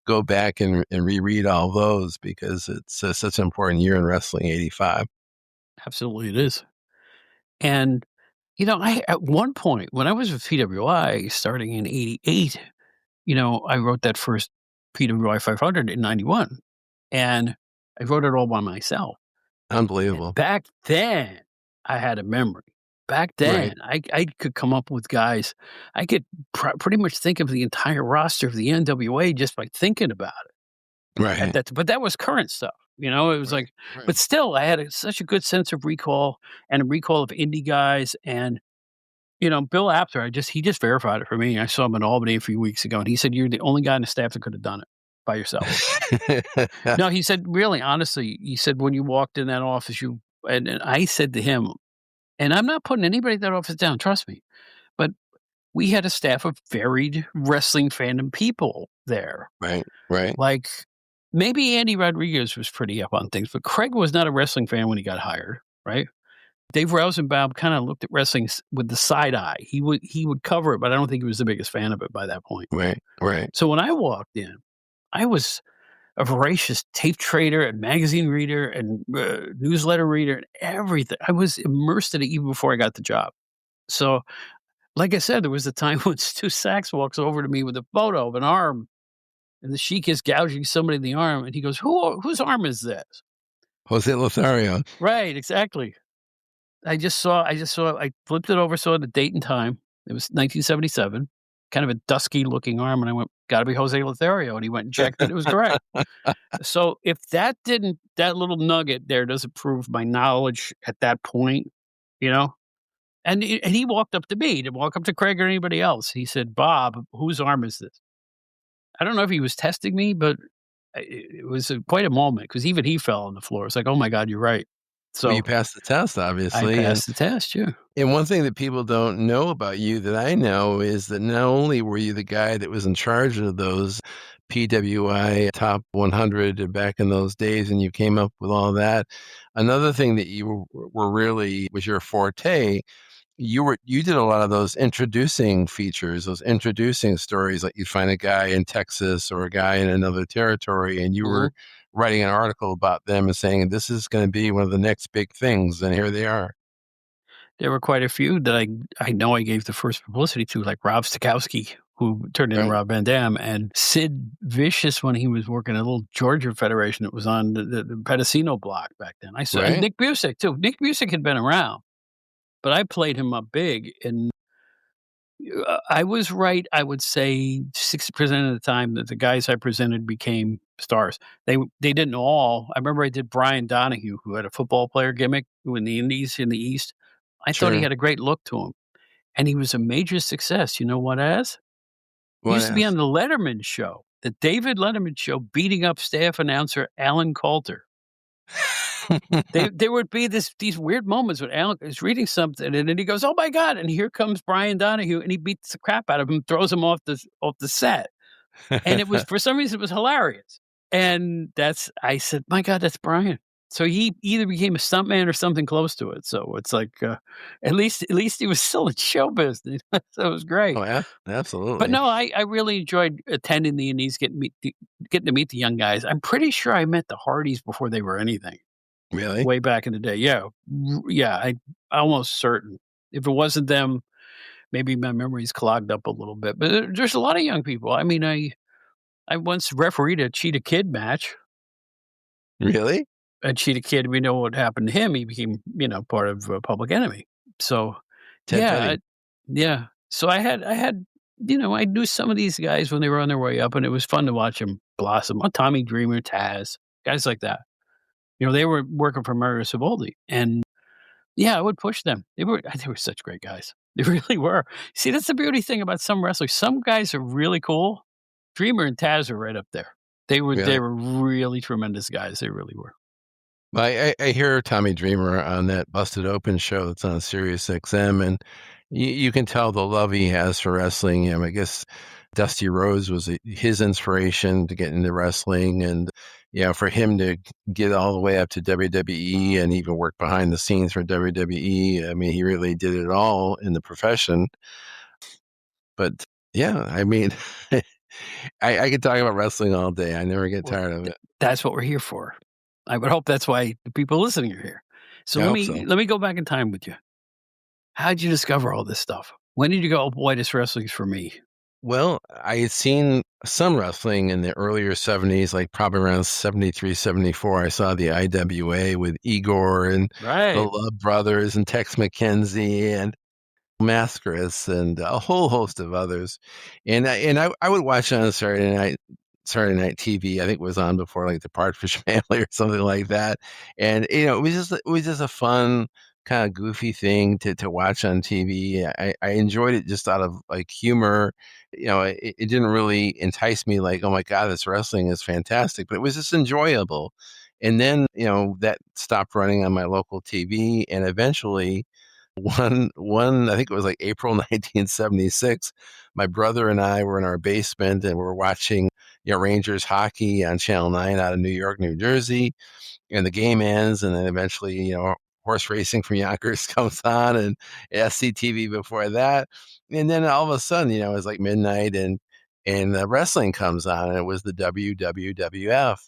go back and reread all those, because it's such an important year in wrestling, 85. Absolutely it is. And, I at one point, when I was with PWI starting in 88, I wrote that first PWI 500 in 91. And I wrote it all by myself. Unbelievable. And back then, I had a memory. Back then, I could come up with guys. I could pretty much think of the entire roster of the NWA just by thinking about it. Right. But that was current stuff. It was like, but still, I had such a good sense of recall and a recall of indie guys. And, Bill Apter, he just verified it for me. I saw him in Albany a few weeks ago, and he said, "You're the only guy on the staff that could have done it by yourself." No, he said, really, honestly, he said, when you walked in that office, and I said to him, and I'm not putting anybody at that office down, trust me, but we had a staff of varied wrestling fandom people there. Right. Like, maybe Andy Rodriguez was pretty up on things, but Craig was not a wrestling fan when he got hired, right? Dave Rosenbaum kind of looked at wrestling with the side eye. He would cover it, but I don't think he was the biggest fan of it by that point. Right. So when I walked in, I was a voracious tape trader and magazine reader and newsletter reader and everything. I was immersed in it even before I got the job. So, like I said, there was a time when Stu Sachs walks over to me with a photo of an arm, and the Sheik is gouging somebody in the arm, and he goes, whose arm is this? Jose Lothario. Right, exactly. I flipped it over, saw the date and time. It was 1977, kind of a dusky looking arm. And I went, gotta be Jose Lothario. And he went and checked it. It was correct. So if that little nugget there doesn't prove my knowledge at that point, and he walked up to me, he didn't walk up to Craig or anybody else. He said, "Bob, whose arm is this?" I don't know if he was testing me, but it was quite a moment, because even he fell on the floor. It's like, oh my God, you're right. So well, you passed the test, obviously. I passed the test, yeah. And one thing that people don't know about you that I know is that not only were you the guy that was in charge of those PWI top 100 back in those days, and you came up with all that, another thing that you were really was your forte. You did a lot of those introducing features, those introducing stories. Like you'd find a guy in Texas or a guy in another territory, and you were writing an article about them and saying, this is going to be one of the next big things. And here they are. There were quite a few that I know I gave the first publicity to, like Rob Stakowski, who turned into Rob Van Dam, and Sid Vicious when he was working at a little Georgia federation that was on the Pedicino block back then. I saw Nick Busick, too. Nick Busick had been around, but I played him up big. And I was right, I would say 60% of the time that the guys I presented became stars. They didn't all. I remember I did Brian Donahue, who had a football player gimmick in the Indies in the East. I thought he had a great look to him. And he was a major success. You know what as? He used to be on the Letterman show, the David Letterman show, beating up staff announcer Alan Coulter. There would be these weird moments when Alan is reading something, and then he goes, "Oh my God!" And here comes Brian Donahue, and he beats the crap out of him, throws him off the set. And it was, for some reason, it was hilarious. And I said, "My God, that's Brian." So he either became a stuntman or something close to it. So it's like, at least he was still in show business. So it was great. Oh, yeah, absolutely. But no, I really enjoyed attending the Indies, getting to meet the young guys. I'm pretty sure I met the Hardys before they were anything. Really? way back in the day. Yeah. Yeah, I'm almost certain. If it wasn't them, maybe my memory's clogged up a little bit, but there's a lot of young people. I mean, I once refereed a Cheetah Kid match. Really? A Cheetah Kid, we know what happened to him. He became, part of Public Enemy. So, Ted yeah, Petty. yeah. So I had, I knew some of these guys when they were on their way up, and it was fun to watch them blossom. Tommy Dreamer, Taz, guys like that. They were working for Mario Savoldi, and yeah, I would push them. They were such great guys. They really were. See, that's the beauty thing about some wrestlers. Some guys are really cool. Dreamer and Taz are right up there. They were Really? really tremendous guys. They really were. I hear Tommy Dreamer on that Busted Open show that's on Sirius XM, and you can tell the love he has for wrestling. I guess Dusty Rhodes was his inspiration to get into wrestling, and for him to get all the way up to WWE and even work behind the scenes for WWE. I mean, he really did it all in the profession. But yeah, I mean, I could talk about wrestling all day. I never get Well, tired of it. that's what we're here for. I would hope that's why the people listening are here. So I let hope me so. let me go back in time with you. How'd you discover all this stuff? When did you go, "Oh, boy, this wrestling's for me"? Well, I had seen some wrestling in the earlier 70s, like probably around 73, 74. I saw the IWA with Igor and the Right. Love Brothers and Tex McKenzie and Mascaras and a whole host of others. And I would watch it on Saturday night TV. I think it was on before like the Partridge Family or something like that. And it was just a fun kind of goofy thing to watch on TV. I enjoyed it just out of like humor. It didn't really entice me like, oh my God, this wrestling is fantastic, but it was just enjoyable. And then, that stopped running on my local TV, and eventually one I think it was like April 1976, my brother and I were in our basement and we're watching Rangers hockey on Channel 9 out of New York, New Jersey, and the game ends, and then eventually horse racing from Yonkers comes on, and SCTV before that, and then all of a sudden it was like midnight, and wrestling comes on, and it was the WWWF.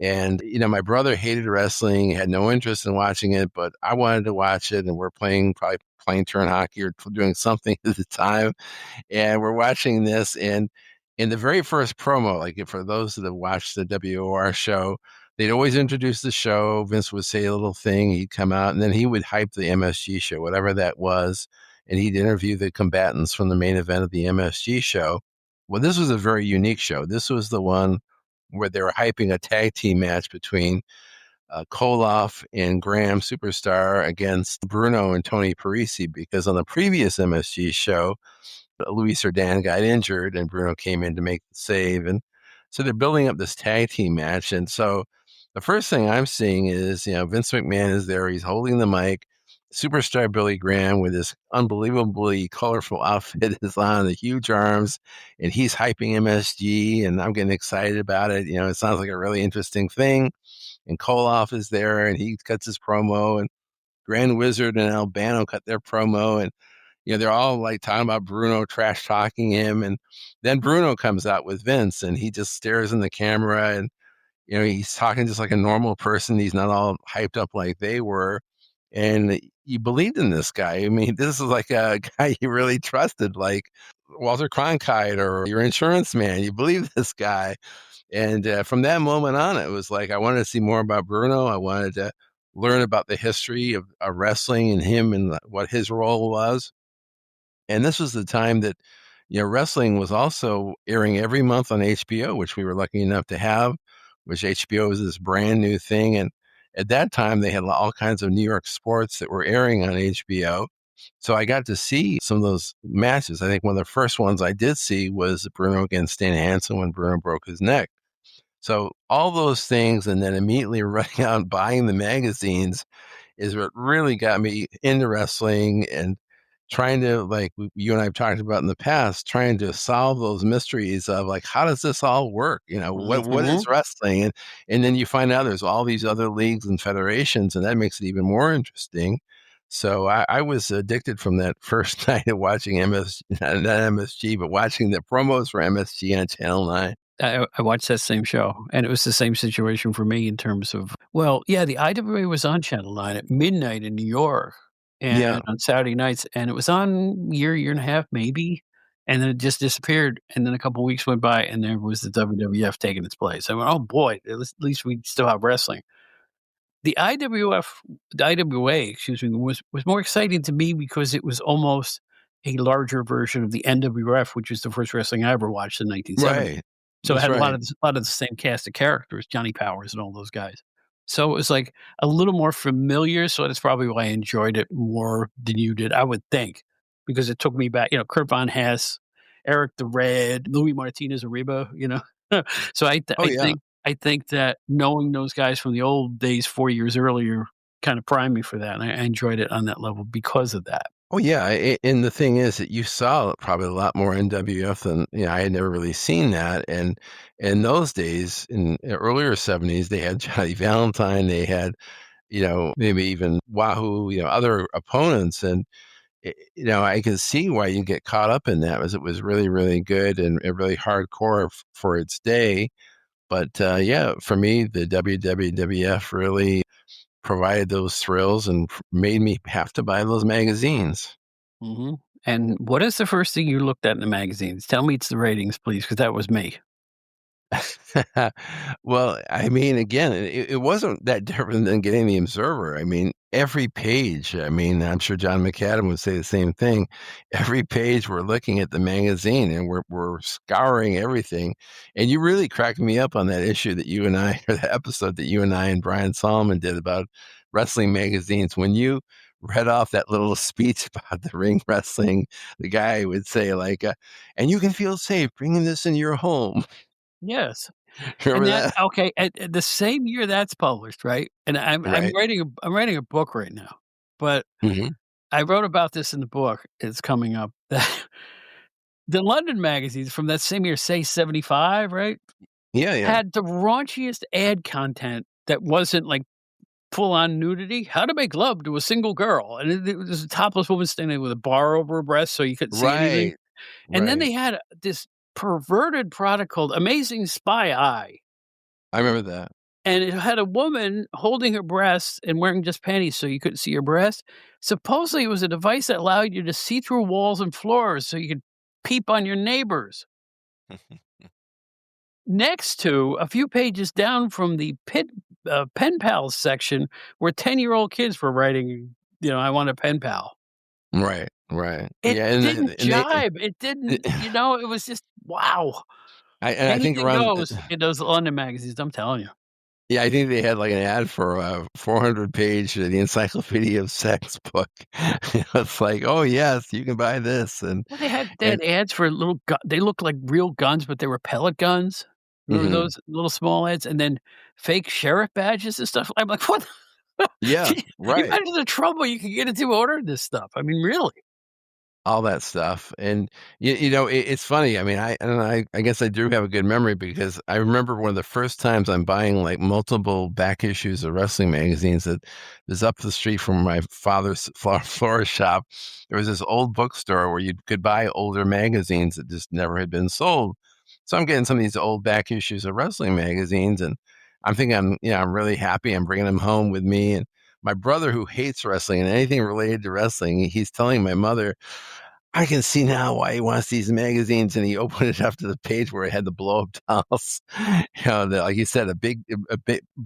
And, my brother hated wrestling, had no interest in watching it, but I wanted to watch it. And we're probably playing turn hockey or doing something at the time. And we're watching this. And in the very first promo, like for those that have watched the WOR show, they'd always introduce the show. Vince would say a little thing. He'd come out, and then he would hype the MSG show, whatever that was. And he'd interview the combatants from the main event of the MSG show. Well, this was a very unique show. This was the one where they were hyping a tag team match between Koloff and Graham Superstar against Bruno and Tony Parisi, because on the previous MSG show, Luis Ordan got injured and Bruno came in to make the save. And so they're building up this tag team match. And so the first thing I'm seeing is, Vince McMahon is there. He's holding the mic. Superstar Billy Graham with this unbelievably colorful outfit is on, the huge arms, and he's hyping MSG, and I'm getting excited about it. It sounds like a really interesting thing. And Koloff is there, and he cuts his promo, and Grand Wizard and Albano cut their promo, and they're all like talking about Bruno, trash talking him, and then Bruno comes out with Vince, and he just stares in the camera, and he's talking just like a normal person. He's not all hyped up like they were. And you believed in this guy. I mean, this is like a guy you really trusted, like Walter Cronkite or your insurance man. You believe this guy. And from that moment on, it was like I wanted to see more about Bruno. I wanted to learn about the history of wrestling and him and what his role was. And this was the time that, wrestling was also airing every month on HBO, which we were lucky enough to have, which HBO was this brand new thing. And at that time, they had all kinds of New York sports that were airing on HBO. So I got to see some of those matches. I think one of the first ones I did see was Bruno against Stan Hansen when Bruno broke his neck. So all those things, and then immediately running out and buying the magazines is what really got me into wrestling, and trying to, like you and I have talked about in the past, trying to solve those mysteries of like, how does this all work? What Mhm. is wrestling? And then you find out there's all these other leagues and federations, and that makes it even more interesting. So I was addicted from that first night of watching MSG, not MSG, but watching the promos for MSG on Channel 9. I watched that same show, and it was the same situation for me in terms of, well, yeah, the IWA was on Channel 9 at midnight in New York Yeah. and on Saturday nights, and it was on year and a half maybe, and then it just disappeared, and then a couple weeks went by, and there was the WWF taking its place. I went, "Oh, boy, at least we still have wrestling." The IWF the IWA, excuse me, was more exciting to me because it was almost a larger version of the NWF, which is the first wrestling I ever watched in 1970. Right. So it That's had a lot right. of the same cast of characters, Johnny Powers and all those guys. So it was, like, a little more familiar, so that's probably why I enjoyed it more than you did, I would think, because it took me back, Kurt Von Hess, Eric the Red, Louis Martinez Arriba, you know? So Oh, yeah. I think that knowing those guys from the old days 4 years earlier kind of primed me for that, and I enjoyed it on that level because of that. Oh, yeah, and the thing is that you saw probably a lot more NWF than I had never really seen that, and in those days, in the earlier '70s, they had Johnny Valentine, they had, maybe even Wahoo, other opponents, and, I can see why you get caught up in that, as it was really, really good and really hardcore for its day, but, yeah, for me, the WWF really provided those thrills and made me have to buy those magazines. Mhm. And what is the first thing you looked at in the magazines? Tell me it's the ratings, please, because that was me. Well, I mean, again, it wasn't that different than getting the Observer. I mean, every page, I mean, I'm sure John McAdam would say the same thing. Every page we're looking at the magazine and we're scouring everything. And you really cracked me up on that issue that you and I, or the episode that you and I and Brian Solomon did about wrestling magazines. When you read off that little speech about the ring wrestling, the guy would say, like, and you can feel safe bringing this in your home. Yes. And Remember that that? okay, at the same year that's published, right? And I'm Right. writing a book right now, but Mhm. I wrote about this in the book, it's coming up, that the London magazines from that same year, say 75, right, Yeah, yeah. had the raunchiest ad content that wasn't, like, full-on nudity. How to make love to a single girl, and it was a topless woman standing with a bar over her breast so you couldn't see anything, Right, and then right. they had this perverted product called Amazing Spy Eye. I remember that. And it had a woman holding her breasts and wearing just panties so you couldn't see her breast. Supposedly, it was a device that allowed you to see through walls and floors so you could peep on your neighbors. Next to, a few pages down from the pen pals section, where 10-year-old kids were writing, "I want a pen pal." Right, right. It Yeah, didn't and they jibe. It didn't, it was just wow. I think Anything around goes in those London magazines, I'm telling you. yeah, I think they had, like, an ad for a 400-page, The Encyclopedia of Sex book. It's like, "Oh, yes, you can buy this," Well, they had and ads for little gu they looked like real guns, but they were pellet guns. Remember Mhm. those little small ads? And then fake sheriff badges and stuff. I'm like, "What the Yeah, Can you right. imagine the trouble you could get into ordering this stuff?" I mean, really? All that stuff, and it's funny, I mean, I guess I do have a good memory because I remember one of the first times I'm buying, like, multiple back issues of wrestling magazines that is up the street from my father's florist shop. There was this old bookstore where you could buy older magazines that just never had been sold. So I'm getting some of these old back issues of wrestling magazines, and I'm thinking I'm really happy I'm bringing them home with me, and my brother who hates wrestling and anything related to wrestling, he's telling my mother, I can see now why he wants these magazines, and he opened it up to the page where it had the blow up dolls. Like you said, a big,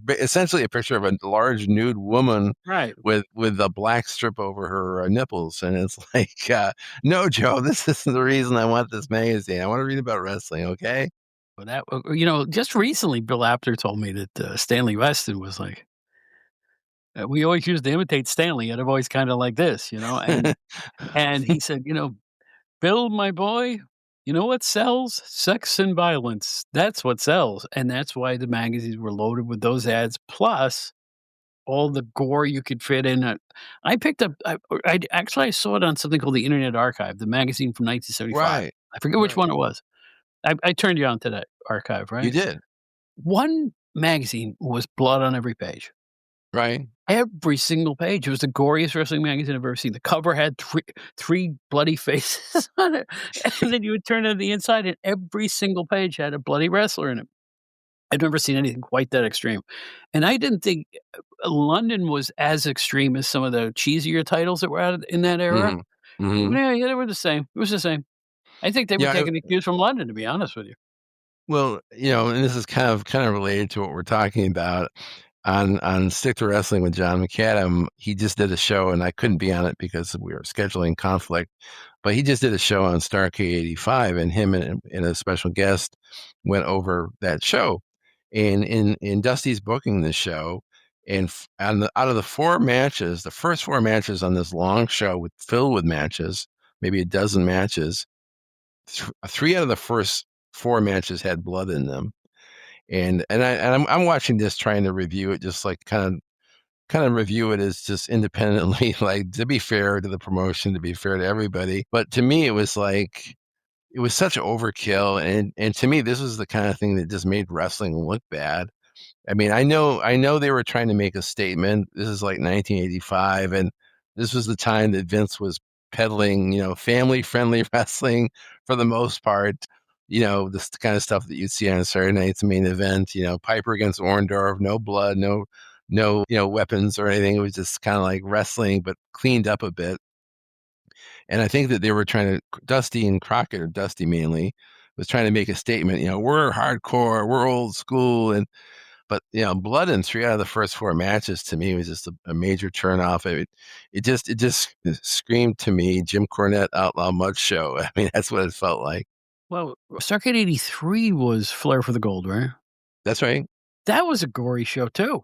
essentially a picture of a large nude woman Right. with a black strip over her nipples, and it's like, no, Joe, this isn't the reason I want this magazine. I want to read about wrestling, okay? But that just recently, Bill Apter told me that, Stanley Weston was like, "We always used to imitate Stanley, and I'm always kinda like this," and he said, Bill, my boy, you know what sells? Sex and violence. That's what sells. And that's why the magazines were loaded with those ads, plus all the gore you could fit in. I picked up, I saw it on something called the Internet Archive, the magazine from 1975. Right, I forget which right. one it was. I turned you on to that archive, You right? did. One magazine was blood on every page. Right. Every single page. It was the goriest wrestling magazine I've ever seen. The cover had three bloody faces on it, and then you would turn it to the inside, and every single page had a bloody wrestler in it. I'd never seen anything quite that extreme, and I didn't think London was as extreme as some of the cheesier titles that were out in that era. Mhm. Mhm. Yeah, they were the same. It was the same. I think they were Yeah, taking the cues from London, to be honest with you. well, and this is kind of related to what we're talking about on Stick to Wrestling with John McAdam. He just did a show, and I couldn't be on it because we were scheduling conflict. But he just did a show on Starrcade '85, and him and a special guest went over that show. And in Dusty's booking this show, and out of the four matches, the first four matches on this long show filled with matches, maybe a dozen matches, three out of the first four matches had blood in them. And I'm watching this, trying to review it, just like kind of review it as just independently, like, to be fair to the promotion, to be fair to everybody. But to me, it was like, it was such overkill, and to me, this was the kind of thing that just made wrestling look bad. I mean, I know they were trying to make a statement. This is like 1985, and this was the time that Vince was peddling, family-friendly wrestling for the most part. This kind of stuff that you'd see on Saturday Night's Main Event. Piper against Orndorff, no blood, no, weapons or anything. It was just kind of like wrestling, but cleaned up a bit. And I think that they were trying to, Dusty and Crockett, or Dusty mainly, was trying to make a statement. We're hardcore, we're old school, but blood in three out of the first four matches, to me, was just a major turnoff. It just screamed to me Jim Cornette Outlaw Mud Show. I mean, that's what it felt like. Well, Starrcade '83 was Flair for the Gold, right? That's right. That was a gory show too.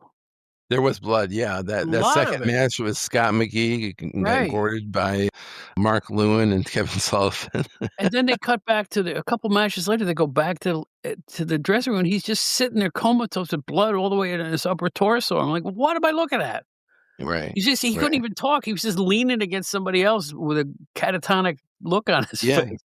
There was blood, yeah. A That lot of second it. match was Scott McGee got Right. gored by Mark Lewin and Kevin Sullivan. And then they cut back to a couple matches later, they go back to the dressing room, and he's just sitting there comatose with blood all the way in his upper torso. I'm like, "What am I looking at?" Right. He couldn't Right. even talk. He was just leaning against somebody else with a catatonic look on his Yeah. face.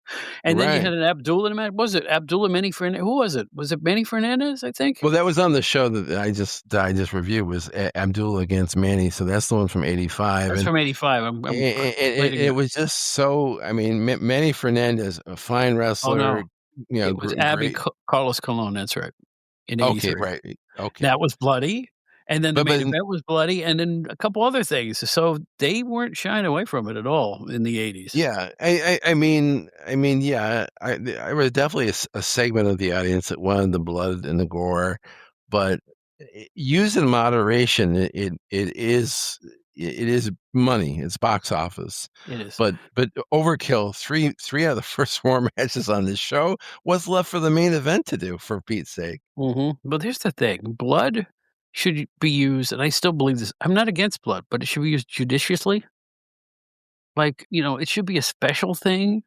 And then you Right. had an Abdullah in the match. Was it Abdullah Manny Fernandez? Who was it? Was it Manny Fernandez, I think? Well, that was on the show that I just reviewed, was Abdullah against Manny. So that's the one from '85. That's And from '85. I'm it, conflating it it. was just so. I mean, Manny Fernandez, a fine Oh, wrestler, no. It was great. Carlos Colon, that's right, in Okay, '83. right. Okay, That was bloody, and then the but main event was bloody, and then a couple other things, so they weren't shying away from it at all in the '80s. yeah, I mean, yeah, I was definitely a segment of the audience that wanted the blood and the gore, but used in moderation, it is money. It's box office. It is. But overkill. Three out of the first four matches on this show. What's left for the main event to do, for Pete's sake? Mhm. But here's the thing, blood should be used, and I still believe this, I'm not against blood, but it should be used judiciously. Like, it should be a special thing,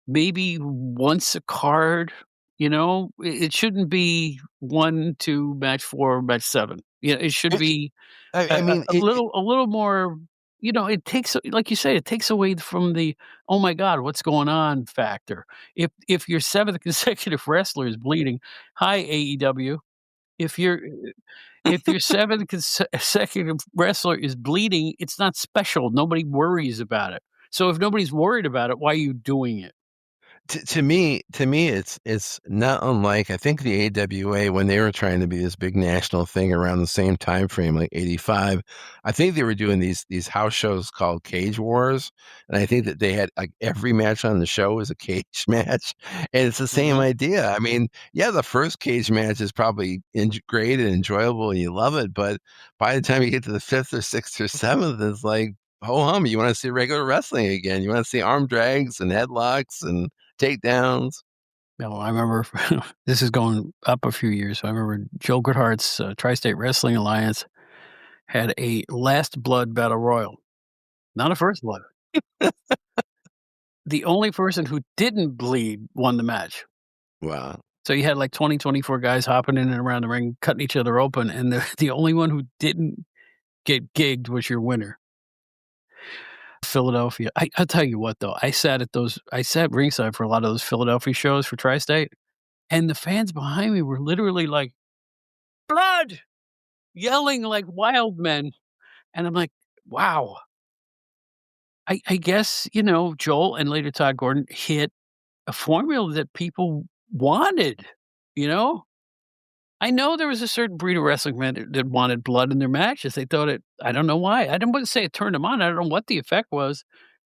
maybe once a card, It shouldn't be 1, 2, match 4, match 7. Yeah, it should I, be I mean, a little more, it takes, like you say, it takes away from the, "Oh my god, what's going on?" factor. If your 7th consecutive wrestler is bleeding, hi, AEW. If your if your 7th consecutive wrestler is bleeding, it's not special. Nobody worries about it. So if nobody's worried about it, why are you doing it? to me, it's not unlike, I think, the AWA, when they were trying to be this big national thing around the same time frame, like '85. I think they were doing these house shows called Cage Wars, and I think that they had, like, every match on the show was a cage match, and it's the same Mhm. idea. I mean, yeah, the first cage match is probably great and enjoyable, and you love it, but by the time you get to the fifth or sixth or seventh, it's like, ho hum, you want to see regular wrestling again. You want to see arm drags and headlocks and takedowns. No, I remember this is going up a few years. I remember Joe Goodhart's Tri-State Wrestling Alliance had a Last Blood Battle Royal, not a First Blood. The only person who didn't bleed won the match. Wow. So you had like 20, 24 guys hopping in and around the ring, cutting each other open, and the only one who didn't get gigged was your winner. Philadelphia. I'll tell you what, though, I sat ringside for a lot of those Philadelphia shows for Tri-State, and the fans behind me were literally like, "Blood! yelling like wild men. And I'm like, wow. I guess, Joel and later Todd Gordon hit a formula that people wanted, you know? I know there was a certain breed of wrestling men that wanted blood in their matches. They thought I don't know why. I didn't want to say it turned them on. I don't know what the effect was,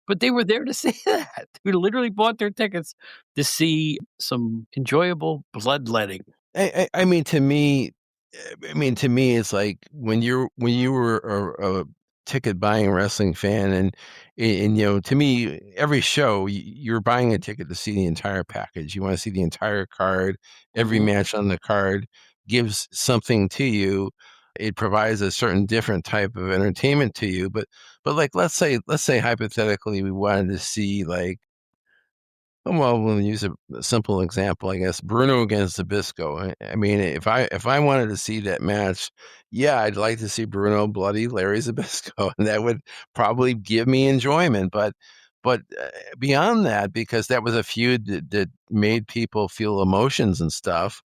but they were there to see that. They literally bought their tickets to see some enjoyable bloodletting. I mean, to me, it's like when you were a ticket buying wrestling fan, and to me, every show you're buying a ticket to see the entire package. You want to see the entire card, every Mhm. match on the card gives something to you. It provides a certain different type of entertainment to you. But like let's say hypothetically we wanted to see like well, we'll use a simple example, I guess. Bruno against Zbyszko. I mean, if I wanted to see that match, yeah, I'd like to see Bruno bloody Larry Zbyszko, and that would probably give me enjoyment. But beyond that, because that was a feud that made people feel emotions and stuff,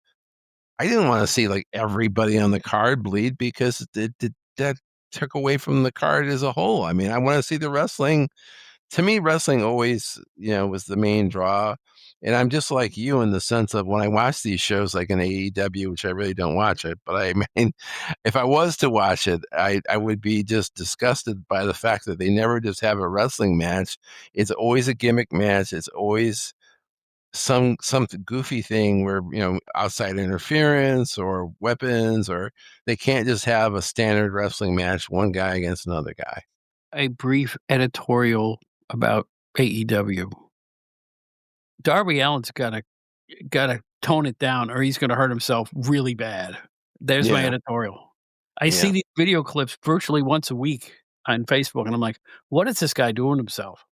I didn't want to see like everybody on the card bleed because that took away from the card as a whole. I mean, I want to see the wrestling. To me, wrestling always, was the main draw. And I'm just like you in the sense of when I watch these shows like an AEW, which I really don't watch it, but I mean, if I was to watch it, I would be just disgusted by the fact that they never just have a wrestling match. It's always a gimmick match. It's always some goofy thing where, outside interference or weapons, or they can't just have a standard wrestling match, one guy against another guy. A brief editorial about AEW. Darby Allin's gotta tone it down or he's gonna hurt himself really bad. There's my Yeah. editorial. I see Yeah. these video clips virtually once a week on Facebook, and I'm like, "What is this guy doing to himself?"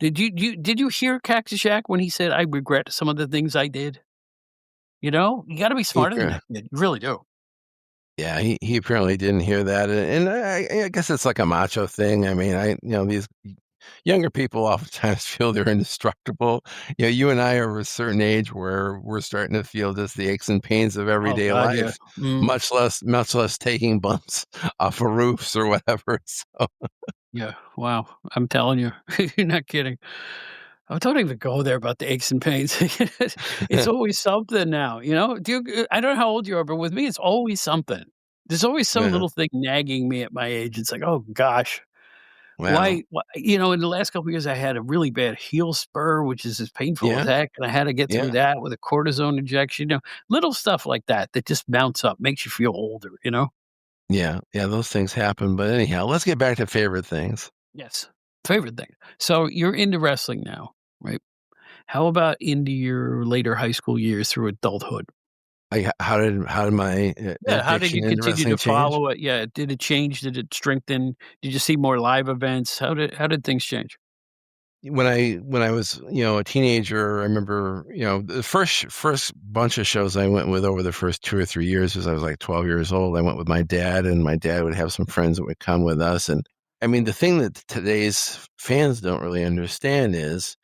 Did you hear Cactus Jack when he said, "I regret some of the things I did"? You gotta be He smarter than that kid. You really do. Yeah, he apparently didn't hear that, and I guess it's like a macho thing. I mean, these younger people oftentimes feel they're indestructible. You and I are of a certain age where we're starting to feel just the aches and pains of Oh everyday god, yeah. life, Mm, much less taking bumps off of roofs or whatever. So, yeah. Wow. I'm telling you. You're not kidding. Oh, don't even go there about the aches and pains. It's always something now, I don't know how old you are, but with me, it's always something. There's always some yeah, little thing nagging me at my age. It's like, "Oh gosh, well, why" in the last couple of years, I had a really bad heel spur, which is as painful as yeah, heck, and I had to get through yeah, that with a cortisone injection, little stuff like that just mounts up, makes you feel older. yeah. Those things happen. But anyhow, let's get back to favorite things. Yes. Favorite thing. So you're into wrestling now, right? How about into your later high school years through adulthood? Like, how did my Yeah, how did you addiction into continue to wrestling change? follow it? Yeah, did it change? Did it strengthen? Did you see more live events? How did things change? When I was, a teenager, I remember, the first bunch of shows I went with over the first 2 or 3 years was I was like 12 years old. I went with my dad, and my dad would have some friends that would come with us. And I mean, the thing that today's fans don't really understand is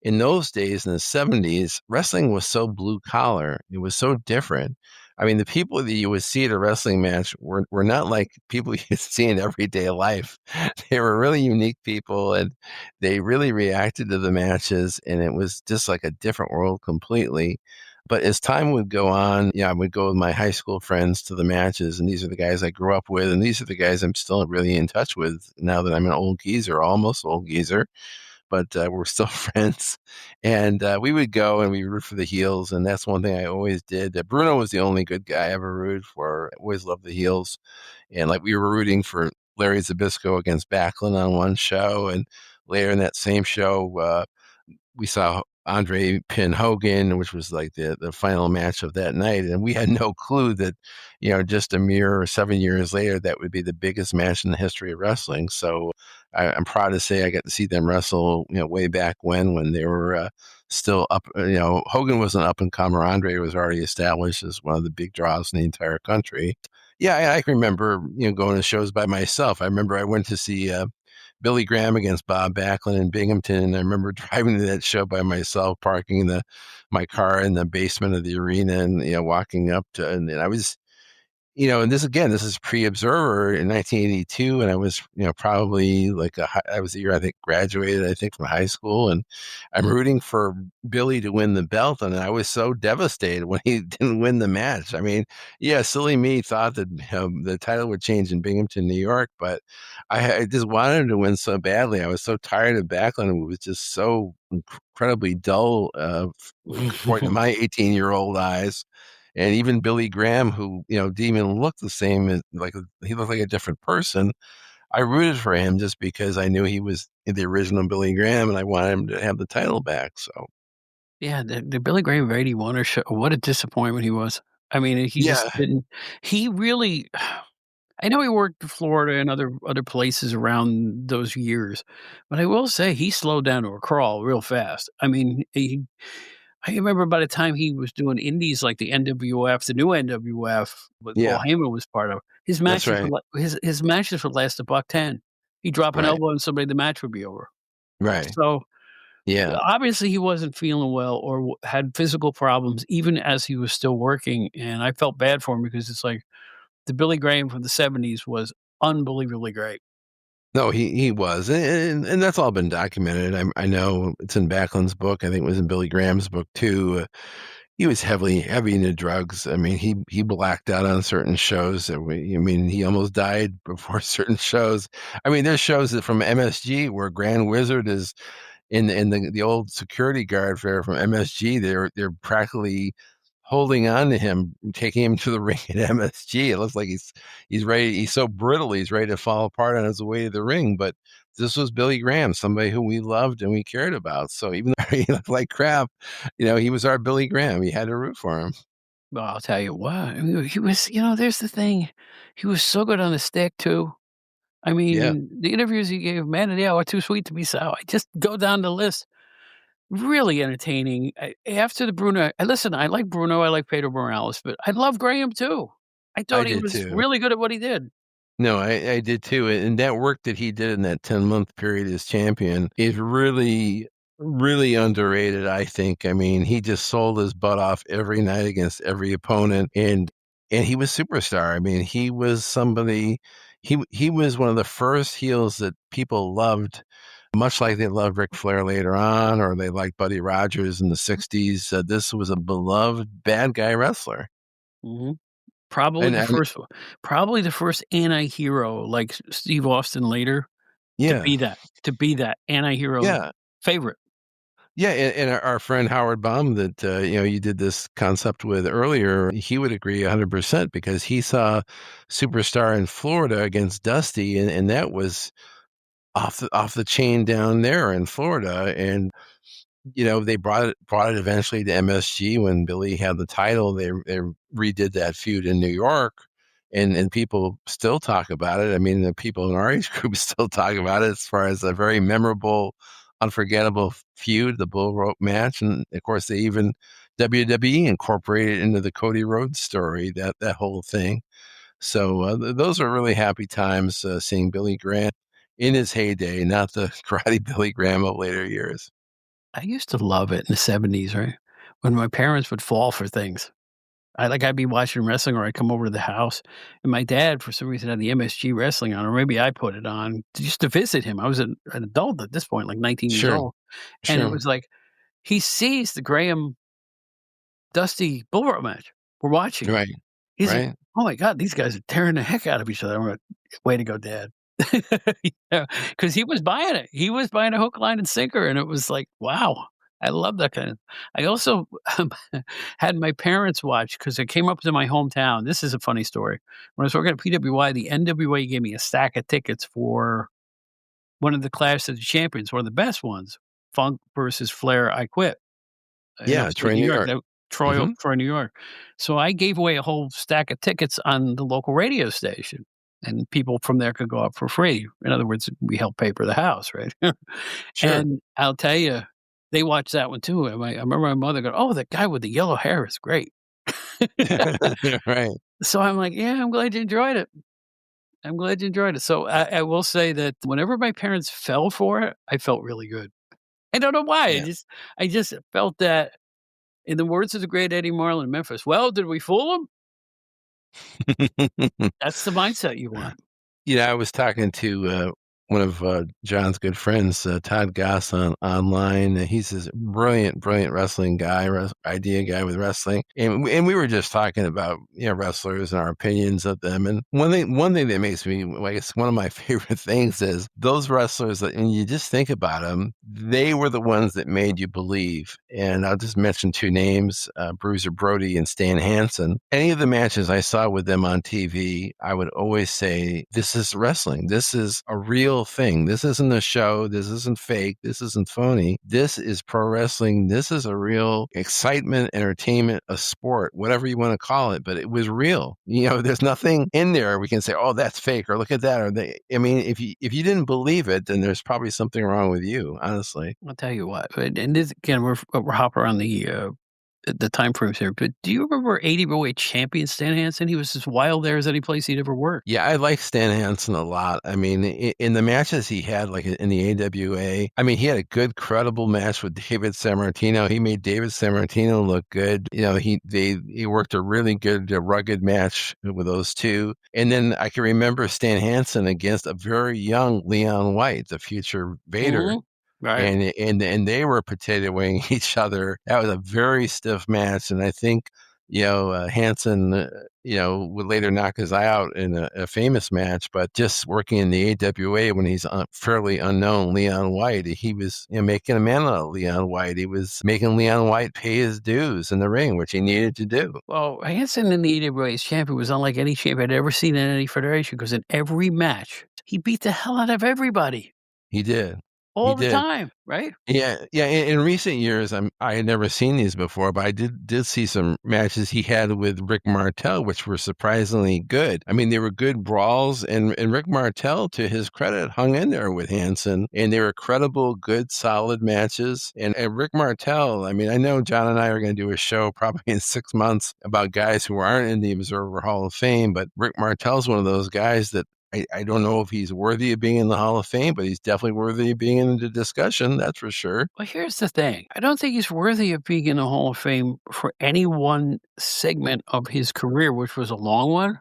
in those days in the 70s, wrestling was so blue collar. It was so different. I mean, the people that you would see at a wrestling match were not like people you see in everyday life. They were really unique people, and they really reacted to the matches, and it was just like a different world completely. But as time would go on, I would go with my high school friends to the matches, and these are the guys I grew up with, and these are the guys I'm still really in touch with now that I'm an old geezer, almost old geezer, but we're still friends. And we would go and we root for the heels, and that's one thing I always did. Bruno was the only good guy I ever rooted for. I always loved the heels, and like we were rooting for Larry Zbyszko against Backlund on one show, and later in that same show, we saw Andre pin Hogan, which was like the final match of that night. And we had no clue that, just a mere 7 years later, that would be the biggest match in the history of wrestling. So I'm proud to say I got to see them wrestle, way back when they were still up. Hogan was an up and comer. Andre was already established as one of the big draws in the entire country. Yeah, I can remember, going to shows by myself. I remember I went to see Billy Graham against Bob Backlund in Binghamton. And I remember driving to that show by myself, parking my car in the basement of the arena and, walking up to, and I was, and this is pre-Observer in 1982, and I was, probably I was the year I think graduated, I think, from high school, and I'm rooting for Billy to win the belt, and I was so devastated when he didn't win the match. I mean, yeah, silly me thought that the title would change in Binghamton, New York, but I just wanted him to win so badly. I was so tired of Backlund. It was just so incredibly dull, according to my 18-year-old eyes. And even Billy Graham, who didn't even look the same, he looked like a different person. I rooted for him just because I knew he was the original Billy Graham, and I wanted him to have the title back. So Yeah, the Billy Graham of '81 show, what a disappointment he was. I mean, he just yeah, didn't he really I know he worked in Florida and other places around those years, but I will say he slowed down to a crawl real fast. I mean, I remember by the time he was doing indies like the NWF, the new NWF, what Paul yeah, Heyman was part of, his that's matches right, would his matches would last a buck 10. He'd drop an right, elbow and somebody, the match would be over. right, So yeah. obviously, he wasn't feeling well or had physical problems even as he was still working, and I felt bad for him because it's like the Billy Graham from the '70s was unbelievably great. No, he was, and that's all been documented. I know it's in Backlund's book. I think it was in Billy Graham's book too. He was heavy into drugs. I mean, he blacked out on certain shows. I mean, he almost died before certain shows. I mean, there's shows that from MSG where Grand Wizard is in the old security guard for from MSG. They're practically holding on to him, taking him to the ring at MSG. It looks like he's ready. He's so brittle, he's ready to fall apart on his way to the ring. But this was Billy Graham, somebody who we loved and we cared about. So even though he looked like crap, he was our Billy Graham. We had to root for him. Well, I'll tell you what, I mean, he was there's the thing, he was so good on the stick too. I Yeah, mean, the interviews he gave, "Man of the Hour," "Too Sweet to Be Sour," I just go down the list. Really entertaining. After the Bruno listen, I like Bruno, I like Pedro Morales, but I love Graham too. I I thought he did was too. really good at what he did. No, I did too. And that work that he did in that 10-month period as champion is really, really underrated, I think. I mean, he just sold his butt off every night against every opponent, and he was superstar. I mean, he was somebody he was one of the first heels that people loved, much like they loved Ric Flair later on, or they liked Buddy Rogers in the 60s. This was a beloved bad guy wrestler. Mhm. Probably And the and first probably the first anti-hero like Steve Austin later yeah. to be that anti-hero Yeah. favorite. Yeah, and our friend Howard Baum that you did this concept with earlier, he would agree 100% because he saw Superstar in Florida against Dusty, and that was off the chain down there in Florida, and they brought it eventually to MSG when Billy had the title. They redid that feud in New York, and people still talk about it. I mean, the people in our age group still talk about it as far as a very memorable, unforgettable feud, the bull rope match, and of course they even WWE incorporated into the Cody Rhodes story, that whole thing. So those are really happy times, seeing Billy Graham in his heyday, not the karate Billy Graham of later years. I used to love it in the '70s, right? When my parents would fall for things. I'd be watching wrestling or I'd come over to the house, and my dad, for some reason, had the MSG wrestling on, or maybe I put it on just to visit him. I was an adult at this point, like 19 years Sure, old, and it sure. was like, he sees the Graham Dusty bull rope match. We're watching it. Right, He's like, right. "Oh my god, these guys are tearing the heck out of each other." I'm like, "Way to go, dad." Yeah, because he was buying it. He was buying a hook, line, and sinker, and it was like, wow. I love that kind of I also, had my parents watch because it came up to my hometown. This is a funny story. When I was working at PWI, the NWA gave me a stack of tickets for one of the Clash of the Champions, one of the best ones, Funk versus Flair, I Quit. In Yeah, upstate Troy, New New York, York. that Mhm. Troy, New York. So I gave away a whole stack of tickets on the local radio station, and people from there could go up for free. In other words, we helped pay for the house, right? Sure. And I'll tell you, they watched that one too, and I remember my mother going, "Oh, the guy with the yellow hair is great." Right. So I'm like, "Yeah, I'm glad you enjoyed it. I'm glad you enjoyed it." So I will say that whenever my parents fell for it, I felt really good. I don't know why, Yeah. I just felt that in the words of the great Eddie Marlin in Memphis, "Well, did we fool 'em?" That's the mindset you want. I was talking to one of John's good friends, Todd Goss, online. He's this brilliant, brilliant wrestling guy, idea guy with wrestling, and we were just talking about wrestlers and our opinions of them. And one thing that makes me, I guess, one of my favorite things is those wrestlers that, and you just think about them, they were the ones that made you believe. And I'll just mention two names: Bruiser Brody and Stan Hansen. Any of the matches I saw with them on TV, I would always say, "This is wrestling. This is a real thing. This isn't a show. This isn't fake. This isn't phony. This is pro wrestling. This is a real excitement, entertainment, a sport, whatever you want to call it." But it was real. There's nothing in there we can say, "Oh, that's fake," or "Look at that." Or if you didn't believe it, then there's probably something wrong with you, honestly. I'll tell you what, and this, again, we're hopping around the time frames here, but do you remember 80 weight champion Stan Hansen? He was as wild there as any place he'd ever worked. Yeah, I like Stan Hansen a lot. I mean, in the matches he had, like in the AWA, I mean, he had a good, credible match with David Sammartino. He made David Sammartino look good. He worked a really good, rugged match with those two. And then I can remember Stan Hansen against a very young Leon White, the future Vader. Mm-hmm. Right. And they were potatoing each other. That was a very stiff match, and I think Hansen would later knock his eye out in a famous match. But just working in the AWA when he's fairly unknown, Leon White, he was making a man out of Leon White. He was making Leon White pay his dues in the ring, which he needed to do. Well, Hansen in the AWA as champion was unlike any champion I'd ever seen in any federation, because in every match he beat the hell out of everybody He did. all the time, right? Yeah. In recent years, I had never seen these before, but I did see some matches he had with Rick Martel, which were surprisingly good. I mean, they were good brawls, and Rick Martel, to his credit, hung in there with Hansen, and they were credible, good, solid matches. And Rick Martel, I mean, I know John and I are going to do a show probably in 6 months about guys who aren't in the Observer Hall of Fame, but Rick Martel's one of those guys that I don't know if he's worthy of being in the Hall of Fame, but he's definitely worthy of being in the discussion. That's for sure. Well, here's the thing. I don't think he's worthy of being in the Hall of Fame for any one segment of his career, which was a long one.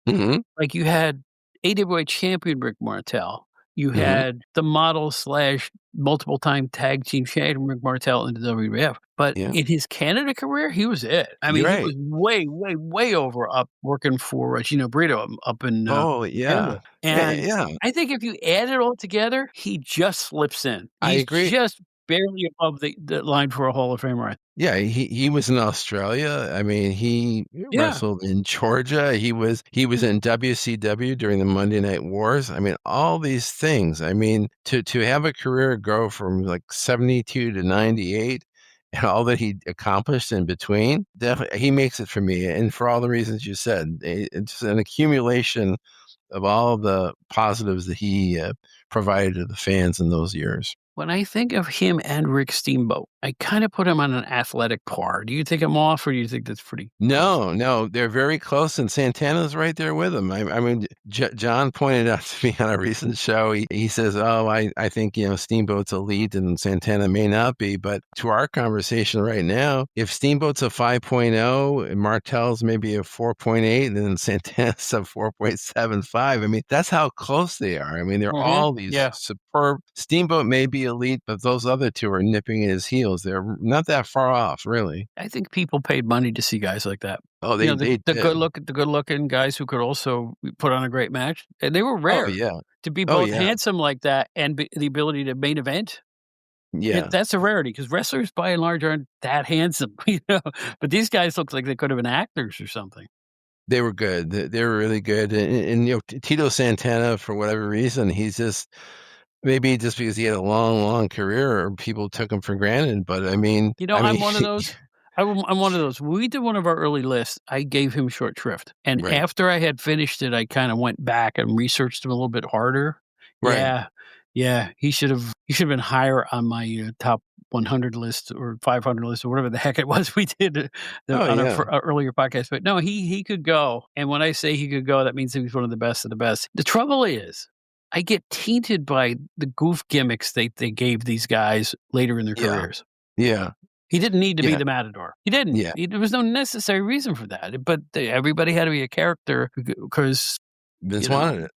Mm-hmm. Like, you had AWA champion Rick Martel. You Mm-hmm. had the model / multiple time tag team champion Rick Martel in the WWF. But in his Canada career, he was it. I mean, he was way, way, way over up working for Gino Brito up in Canada. And I think if you add it all together, he just slips in. I agree. Just barely above the line for a Hall of Famer. Yeah, he was in Australia. I mean, he wrestled in Georgia. He was in WCW during the Monday Night Wars. I mean, all these things. I mean, to have a career go from like 72 to 98 and all that he accomplished in between, definitely he makes it for me. And for all the reasons you said, it's an accumulation of all the positives that he provided to the fans in those years. When I think of him and Rick Steamboat, I kind of put him on an athletic par. Do you think I'm off, or do you think that's pretty close? No, they're very close, and Santana's right there with him. I mean, John pointed out to me on a recent show, he says, "Oh, I think, Steamboat's elite and Santana may not be." But to our conversation right now, if Steamboat's a 5.0 and Martel's maybe a 4.8 and then Santana's a 4.75, I mean, that's how close they are. I mean, they're all these superb. Steamboat may be elite, but those other two are nipping at his heels. They're not that far off, really. I think people paid money to see guys like that. Oh, they did. The good looking guys who could also put on a great match, and they were rare. Oh, yeah. To be both handsome like that and the ability to main event. Yeah, that's a rarity, because wrestlers by and large aren't that handsome, But these guys look like they could have been actors or something. They were good. They were really good. And Tito Santana, for whatever reason, he's just. Maybe just because he had a long, long career, people took him for granted. But I mean, I'm one of those. I'm one of those. When we did one of our early lists, I gave him short shrift. And after I had finished it, I kind of went back and researched him a little bit harder. Right. Yeah. He should have been higher on my top 100 list or 500 list or whatever the heck it was we did on our earlier podcast. But no, he could go. And when I say he could go, that means he was one of the best of the best. The trouble is, I get tainted by the goof gimmicks they gave these guys later in their careers. Yeah. He didn't need to be Yeah. the Matador. He didn't. Yeah. There was no necessary reason for that. But everybody had to be a character because Vince wanted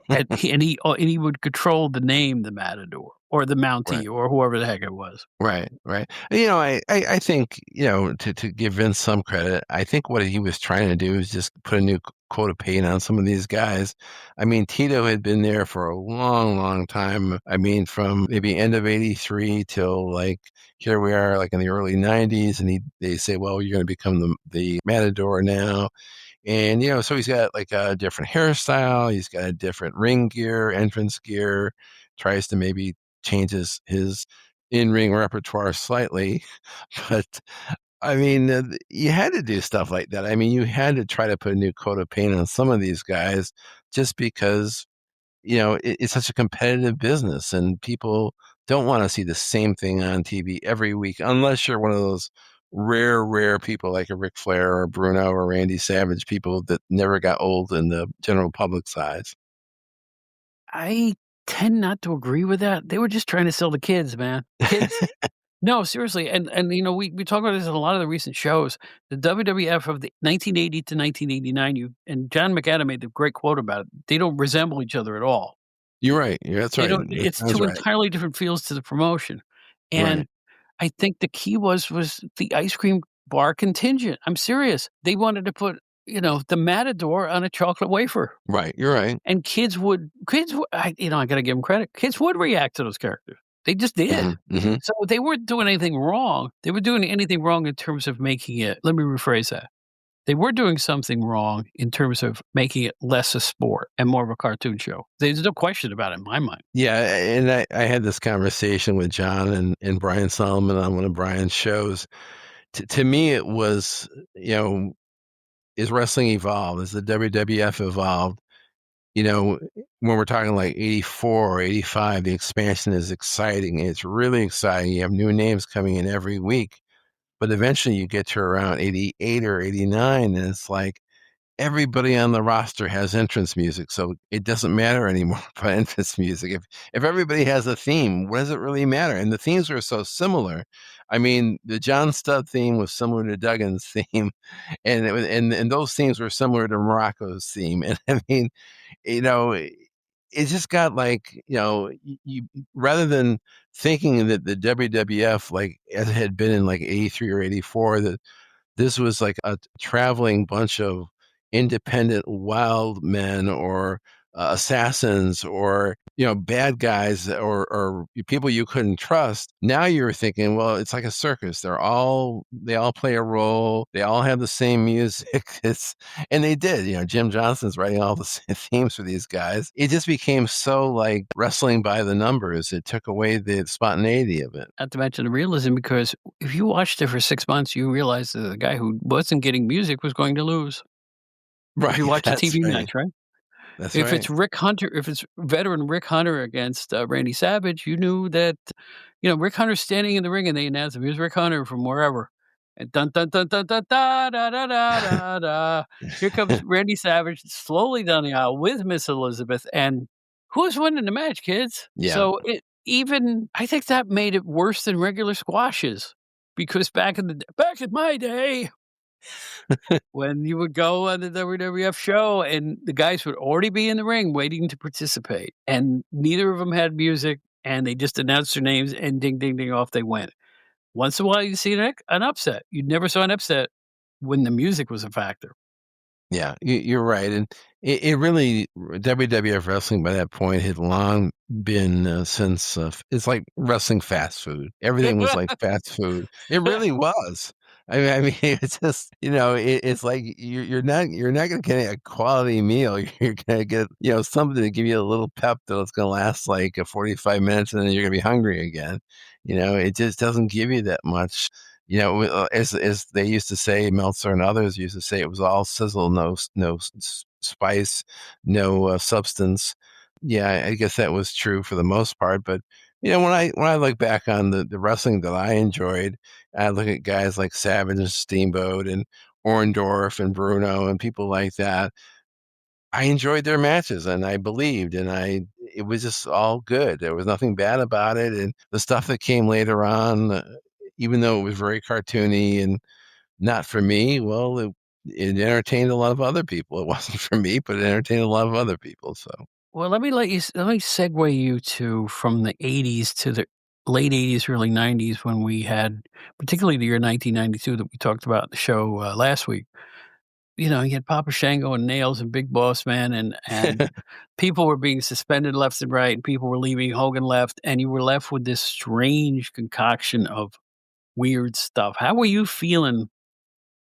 it. and he would control the name, the Matador, or the Right. Mountie, or whoever the heck it was. Right, right. I think, to give Vince some credit, I think what he was trying to do is just put a new coat of paint on some of these guys. I mean, Tito had been there for a long, long time. I mean, from maybe end of '83 till like here we are, like in the early '90s, and they say, well, you're going to become the Matador now. And, so he's got like a different hairstyle. He's got a different ring gear, entrance gear, tries to maybe changes his in-ring repertoire slightly. But I mean, you had to do stuff like that. I mean, you had to try to put a new coat of paint on some of these guys just because, it's such a competitive business and people don't want to see the same thing on TV every week unless you're one of those rare people like a Ric Flair or Bruno or Randy Savage, people that never got old in the general public's eyes. I tend not to agree with that. They were just trying to sell the kids, man. Kids. No, seriously. And we talk about this in a lot of the recent shows. The WWF of the 1980 to 1989, and John McAdam made the great quote about it. They don't resemble each other at all. You're right. Yeah, that's right. It's That's two right. entirely different feels to the promotion. And Right. I think the key was the ice cream bar contingent. I'm serious. They wanted to put, the Matador on a chocolate wafer. Right. You're right. And kids would I gotta give them credit. Kids would react to those characters. They just did. Hmm. So they weren't doing anything wrong. They were doing anything wrong in terms of making it, let me rephrase that. They were doing something wrong in terms of making it less a sport and more of a cartoon show. There's no question about it in my mind. Yeah, and I had this conversation with John and Brian Solomon on one of Brian's shows. To me, it was, as wrestling evolved, as the WWF evolved, when we're talking like 84 or 85, the expansion is exciting. It's really exciting. You have new names coming in every week. But eventually you get to around 88 or 89, and it's like everybody on the roster has entrance music. So it doesn't matter anymore about entrance music. If everybody has a theme, what does it really matter? And the themes are so similar. I mean, the John Studd theme was similar to Duggan's theme, and those themes were similar to Morocco's theme. And I mean, you know, it just got like, you rather than thinking that the WWF, like as it had been in like 83 or 84, that this was like a traveling bunch of independent wild men or assassins or bad guys or people you couldn't trust. Now you're thinking, well, it's like a circus. They all play a role. They all have the same music. And they did. Jim Johnson's writing all the same themes for these guys. It just became so like wrestling by the numbers. It took away the spontaneity of it. Not to mention the realism, because if you watched it for 6 months, you realized that the guy who wasn't getting music was going to lose. Right. If you watch a That's TV right. match, right? That's If right. it's Rick Hunter, if it's veteran Rick Hunter against Randy Savage, you knew that, Rick Hunter's standing in the ring and they announce him. Here's Rick Hunter from wherever. And dun dun dun dun dun da da da da da da. Here comes Randy Savage slowly down the aisle with Miss Elizabeth. And who's winning the match, kids? Yeah. So I think that made it worse than regular squashes. Because back in my day, when you would go on the WWF show and the guys would already be in the ring waiting to participate, and neither of them had music, and they just announced their names and ding, ding, ding, off they went. Once in a while, you see an upset. You never saw an upset when the music was a factor. Yeah, you're right. And it really, WWF wrestling by that point had long been since it's like wrestling fast food. Everything was like fast food. It really was. I mean, it's just it's like you're not going to get a quality meal. You're going to get something to give you a little pep that's going to last like 45 minutes, and then you're going to be hungry again. It just doesn't give you that much. As they used to say, Meltzer and others used to say, it was all sizzle, no spice, no substance. Yeah, I guess that was true for the most part. But when I look back on the wrestling that I enjoyed, I look at guys like Savage and Steamboat and Orndorff and Bruno and people like that. I enjoyed their matches and I believed, and it was just all good. There was nothing bad about it. And the stuff that came later on, even though it was very cartoony and not for me, well, it entertained a lot of other people. It wasn't for me, but it entertained a lot of other people. So, Well, let me segue you to from the 80s to the late 80s, early 90s when we had, particularly the year 1992 that we talked about in the show last week. You know, you had Papa Shango and Nails and Big Boss Man, and people were being suspended left and right, and people were leaving. Hogan left, and you were left with this strange concoction of weird stuff. How were you feeling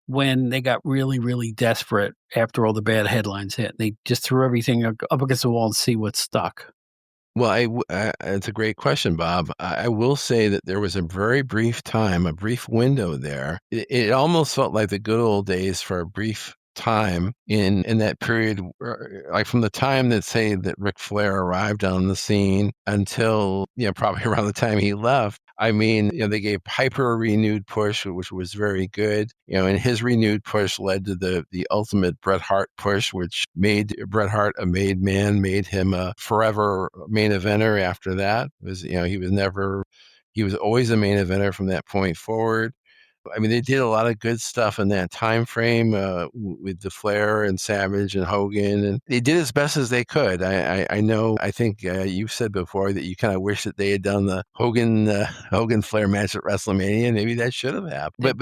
when they got really, really desperate after all the bad headlines hit? They just threw everything up against the wall and see what stuck. well, it's a great question, Bob. I will say that there was a very brief time, a brief window there. It almost felt like the good old days for a brief time in that period, like from the time that say that Ric Flair arrived on the scene until probably around the time he left. I mean, they gave Piper a renewed push, which was very good. And his renewed push led to the ultimate Bret Hart push, which made Bret Hart a made man, made him a forever main eventer. After that, he was always a main eventer from that point forward. I mean, they did a lot of good stuff in that time frame with the Flair and Savage and Hogan, and they did as best as they could. I know. I think you've said before that you kind of wish that they had done the Hogan Flair match at WrestleMania. Maybe that should have happened.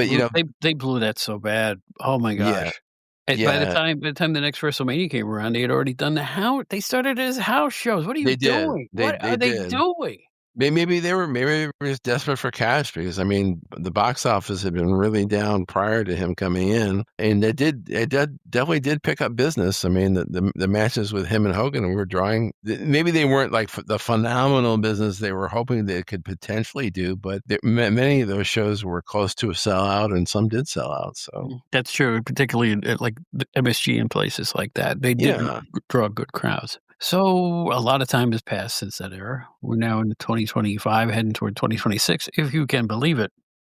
They blew that so bad. Oh my yeah, gosh! And yeah, by the time the next WrestleMania came around, they had already done the house. They started as house shows. What are you they did. doing? They What are they they did. doing? Maybe they were just desperate for cash because I mean the box office had been really down prior to him coming in, and definitely did pick up business. I mean the matches with him and Hogan were drawing. Maybe they weren't like the phenomenal business they were hoping they could potentially do, but many of those shows were close to a sellout, and some did sell out. So That's true, particularly at like the MSG and places like that. They did yeah. draw good crowds. So a lot of time has passed since that era. We're now in 2025, heading toward 2026, if you can believe it.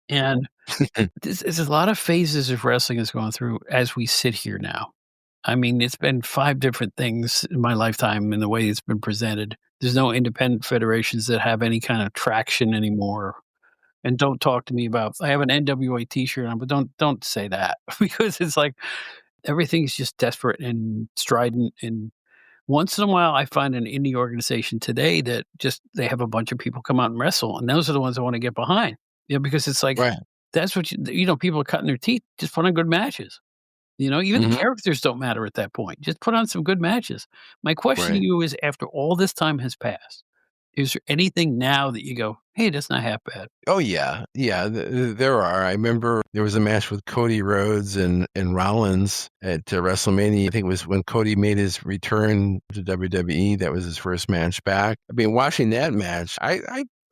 And there's a lot of phases of wrestling has gone through as we sit here now. I mean, it's been 5 different things in my lifetime in the way it's been presented. There's no independent federations that have any kind of traction anymore. And don't talk to me about I have an NWA T-shirt on, but don't say that because it's like everything's just desperate and strident. And once in a while, I find an indie organization today that just they have a bunch of people come out and wrestle, and those are the ones I want to get behind. Because it's like Right. that's what people are cutting their teeth. Just put on good matches. Even the Hmm. characters don't matter at that point. Just put on some good matches. My question to Right. you is: after all this time has passed, is there anything now that you go, "Hey, that's not half bad"? Oh yeah, yeah. There are. I remember there was a match with Cody Rhodes and Rollins at WrestleMania. I think it was when Cody made his return to WWE. That was his first match back. I mean, watching that match,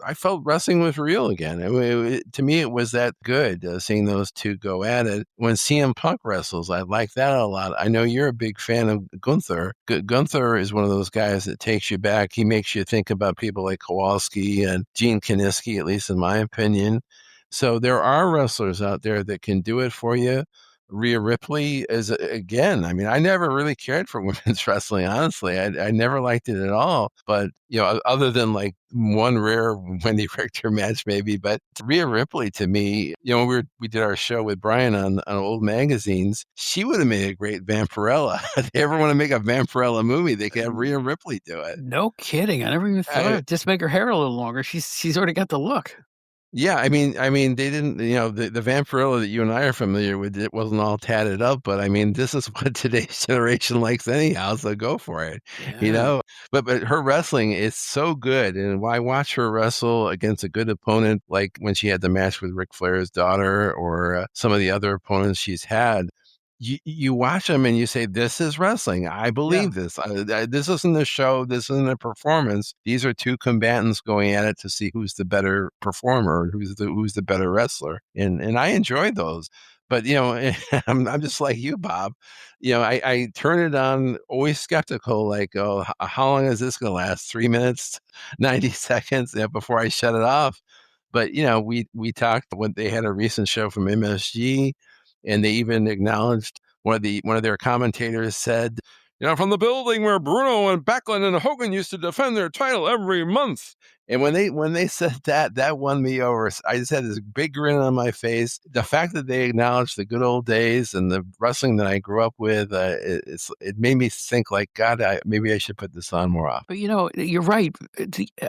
I felt wrestling was real again. I mean, to me, it was that good seeing those two go at it. When CM Punk wrestles, I like that a lot. I know you're a big fan of Gunther. Gunther is one of those guys that takes you back. He makes you think about people like Kowalski and Gene Kiniski, at least in my opinion. So there are wrestlers out there that can do it for you. Rhea Ripley is again. I mean, I never really cared for women's wrestling. Honestly, I never liked it at all. But other than like one rare Wendy Richter match, maybe. But Rhea Ripley, to me, we did our show with Brian on old magazines. She would have made a great Vampirella. If they ever want to make a Vampirella movie, they could have Rhea Ripley do it. No kidding. I never even thought of it. Just make her hair a little longer. She's already got the look. Yeah, I mean, they didn't, the Vampirella that you and I are familiar with, it wasn't all tatted up, but I mean, this is what today's generation likes anyhow, so go for it, you Yeah. know? But her wrestling is so good, and why watch her wrestle against a good opponent, like when she had the match with Ric Flair's daughter or some of the other opponents she's had. You watch them and you say, this is wrestling. I Yeah. believe this. This isn't a show. This isn't a performance. These are two combatants going at it to see who's the better performer, who's the better wrestler. And I enjoy those. But, I'm just like you, Bob. I turn it on, always skeptical, like, oh, how long is this going to last? 3 minutes, 90 seconds before I shut it off. But, we talked when they had a recent show from MSG, and they even acknowledged one of their commentators said, from the building where Bruno and Backlund and Hogan used to defend their title every month. And when they said that, that won me over. I just had this big grin on my face. The fact that they acknowledged the good old days and the wrestling that I grew up with, it made me think like, God, maybe I should put this on more often. But, you're right.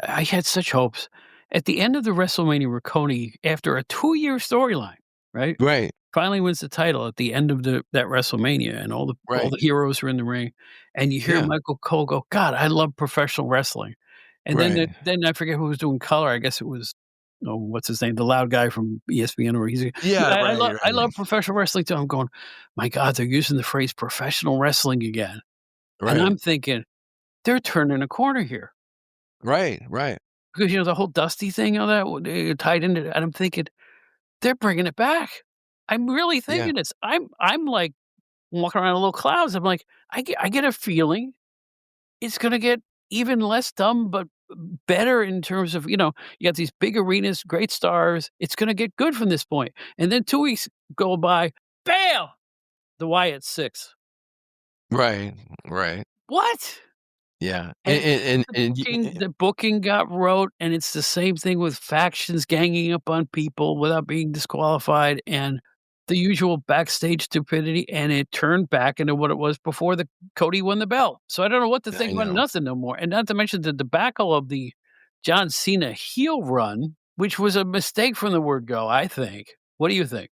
I had such hopes. At the end of the WrestleMania where Cody, after a 2-year storyline, right, Right, finally wins the title at the end of that WrestleMania, and all right, the heroes are in the ring, and you hear yeah, Michael Cole go, "God, I love professional wrestling." And right. then I forget who was doing color. I guess it was, oh, what's his name? The loud guy from ESPN, where he's, Yeah, I right, love professional wrestling too. I'm going, my God, they're using the phrase professional wrestling again. And right, I'm thinking, they're turning a corner here. right, right. Because, the whole Dusty thing, all that tied into it, and I'm thinking, they're bringing it back. I'm really Yeah, thinking this. I'm like walking around in little clouds. I'm like, I get a feeling it's gonna get even less dumb, but better in terms of, you got these big arenas, great stars. It's gonna get good from this point. And then 2 weeks go by, bam! The Wyatt 6. right, right. What? Yeah, And and the booking got wrote, and it's the same thing with factions ganging up on people without being disqualified, and the usual backstage stupidity, and it turned back into what it was before the Cody won the belt. So I don't know what to I think about know. nothing no more, and not to mention the debacle of the John Cena heel run, which was a mistake from the word go, I think. What do you think?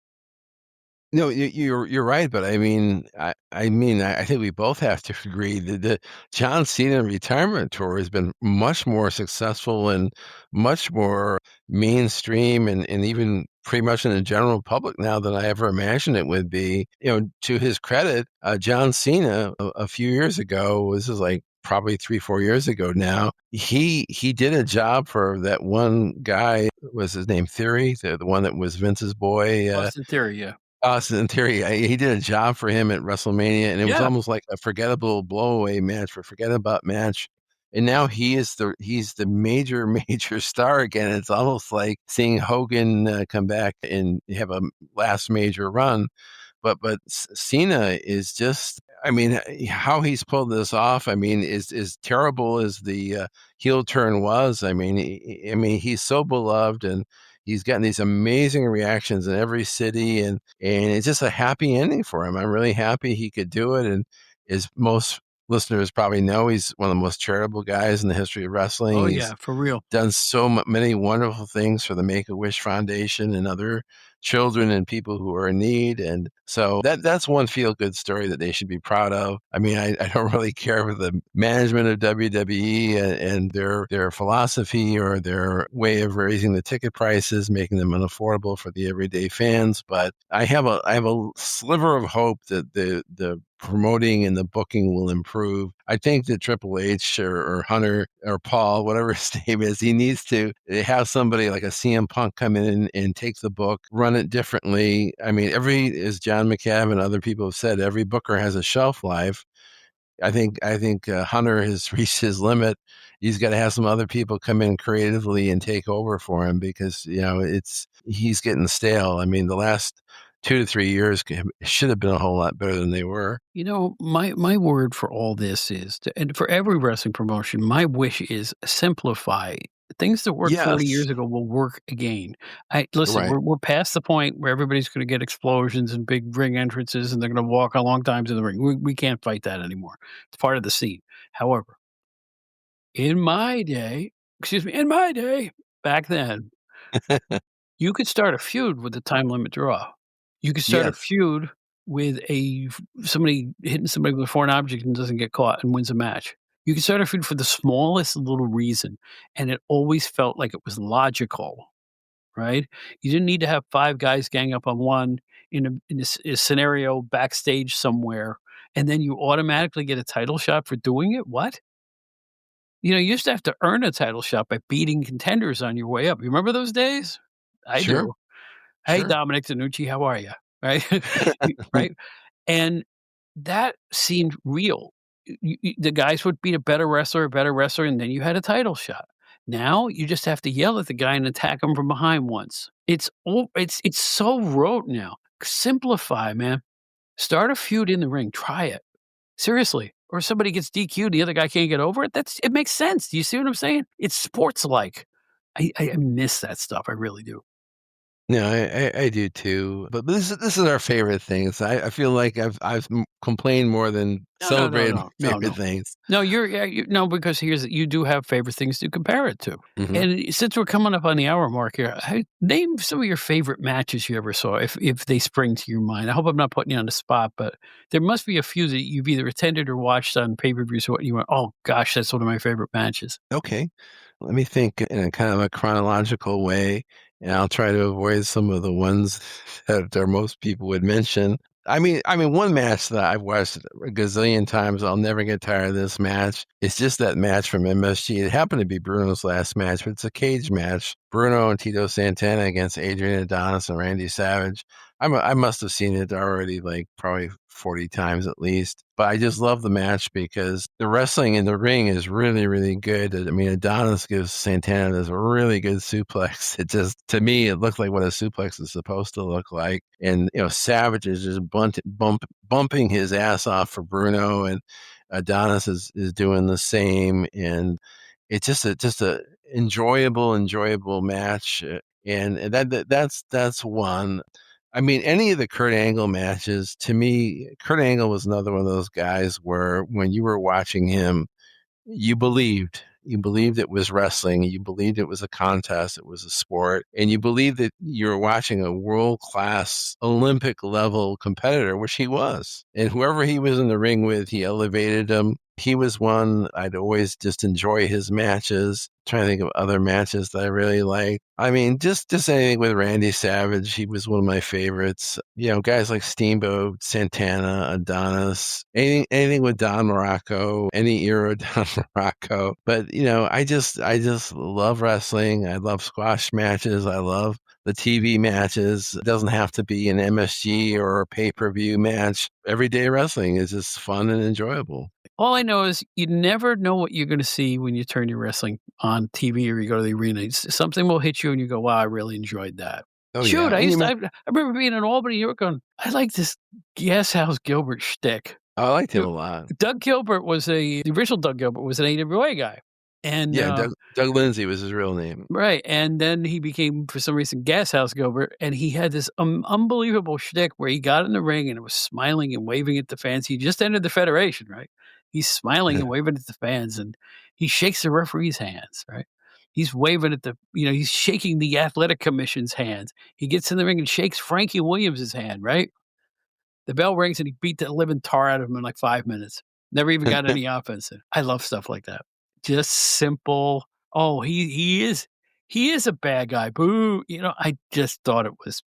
No, you're right, but I think we both have to agree that the John Cena retirement tour has been much more successful and much more mainstream and even pretty much in the general public now than I ever imagined it would be. To his credit, John Cena a few years ago, this is like probably 3-4 years ago now, he did a job for that one guy. Was his name Theory, the one that was Vince's boy? Austin Theory, yeah. Austin Theory, he did a job for him at WrestleMania, and it was Yeah. almost like a forgettable blowaway match for forget about match. And now he's the major major star again. It's almost like seeing Hogan come back and have a last major run. But Cena is just, I mean, how he's pulled this off, I mean, is terrible as the heel turn was. I mean, he's so beloved and he's gotten these amazing reactions in every city, and it's just a happy ending for him. I'm really happy he could do it, and as most listeners probably know, he's one of the most charitable guys in the history of wrestling. Oh, He's yeah, for real. done so many wonderful things for the Make-A-Wish Foundation and other children and people who are in need. And so that's one feel-good story that they should be proud of. I mean, I don't really care for the management of WWE and their philosophy or their way of raising the ticket prices, making them unaffordable for the everyday fans. But I have a sliver of hope that the promoting and the booking will improve. I think that Triple H or Hunter or Paul, whatever his name is, he needs to have somebody like a CM Punk come in and take the book, run it differently. I mean, as John McAdam and other people have said, every booker has a shelf life. I think Hunter has reached his limit. He's got to have some other people come in creatively and take over for him because he's getting stale. I mean, the last 2 to 3 years should have been a whole lot better than they were. My word for all this is, and for every wrestling promotion, my wish is simplify. Things that worked 40 Yes, years ago will work again. Listen, right. we're past the point where everybody's going to get explosions and big ring entrances, and they're going to walk a long time to the ring. We can't fight that anymore. It's part of the scene. However, in my day, back then, you could start a feud with a time limit draw. You could start a Yes, feud with somebody hitting somebody with a foreign object and doesn't get caught and wins a match. You could start a feud for the smallest little reason, and it always felt like it was logical, right? You didn't need to have 5 guys gang up on one in a scenario backstage somewhere, and then you automatically get a title shot for doing it. What? You used to have to earn a title shot by beating contenders on your way up. You remember those days? I sure, do. "Hey, sure. Dominic Tanucci, how are you?" Right? Right? And that seemed real. The guys would beat a better wrestler, and then you had a title shot. Now, you just have to yell at the guy and attack him from behind once. It's so rote now. Simplify, man. Start a feud in the ring. Try it. Seriously. Or somebody gets DQ'd, the other guy can't get over it. It makes sense. Do you see what I'm saying? It's sports-like. I miss that stuff. I really do. No, I do too. But this is our favorite things. I feel like I've complained more than No, no, no, celebrated my no, no, favorite no. things. No, no, because you do have favorite things to compare it to. Mhm. And since we're coming up on the hour mark here, name some of your favorite matches you ever saw, if they spring to your mind. I hope I'm not putting you on the spot, but there must be a few that you've either attended or watched on pay-per-views or what you went, "Oh gosh, that's one of my favorite matches." Okay. Let me think in a kind of a chronological way, and I'll try to avoid some of the ones that are most people would mention. I mean, one match that I've watched a gazillion times, I'll never get tired of this match. It's just that match from MSG. It happened to be Bruno's last match, but it's a cage match. Bruno and Tito Santana against Adrian Adonis and Randy Savage. I must have seen it already like probably 40 times at least. But I just love the match because the wrestling in the ring is really, really good. I mean, Adonis gives Santana this really good suplex. It just, to me, it looked like what a suplex is supposed to look like. And, Savage is just bumping his ass off for Bruno, and Adonis is doing the same. And it's just a enjoyable match. And that's one. I mean, any of the Kurt Angle matches, to me, Kurt Angle was another one of those guys where when you were watching him, you believed. You believed it was wrestling. You believed it was a contest. It was a sport. And you believed that you were watching a world-class Olympic level competitor, which he was. And whoever he was in the ring with, he elevated him. He was one I'd always just enjoy his matches. Trying to think of other matches that I really liked. I mean, just anything with Randy Savage, he was one of my favorites. Guys like Steamboat, Santana, Adonis, anything with Don Morocco, any era of Don Morocco. But I just love wrestling. I love squash matches. I love the TV matches. It doesn't have to be an MSG or a pay-per-view match. Everyday wrestling is just fun and enjoyable. All I know is you never know what you're gonna see when you turn your wrestling on TV or you go to the arena. Something will hit you and you go, "Wow, I really enjoyed that." Oh yeah. Shoot, I remember being in Albany, New York going, "I like this Gas House Gilbert shtick." I liked him Du a lot. Doug Gilbert was the original Doug Gilbert was an AWA guy, and, Yeah, Doug Lindsay was his real name. right, and then he became, for some reason, Gas House Gilbert, and he had this, unbelievable shtick where he got in the ring and was smiling and waving at the fans. He just entered the federation, right? He's smiling and waving at the fans, and he shakes the referee's hands, right? He's waving at he's shaking the athletic commission's hands. He gets in the ring and shakes Frankie Williams's hand, right? The bell rings and he beat the living tar out of him in like 5 minutes. Never even got any offense in. I love stuff like that. Just simple. Oh, he is a bad guy. Boo. I just thought it was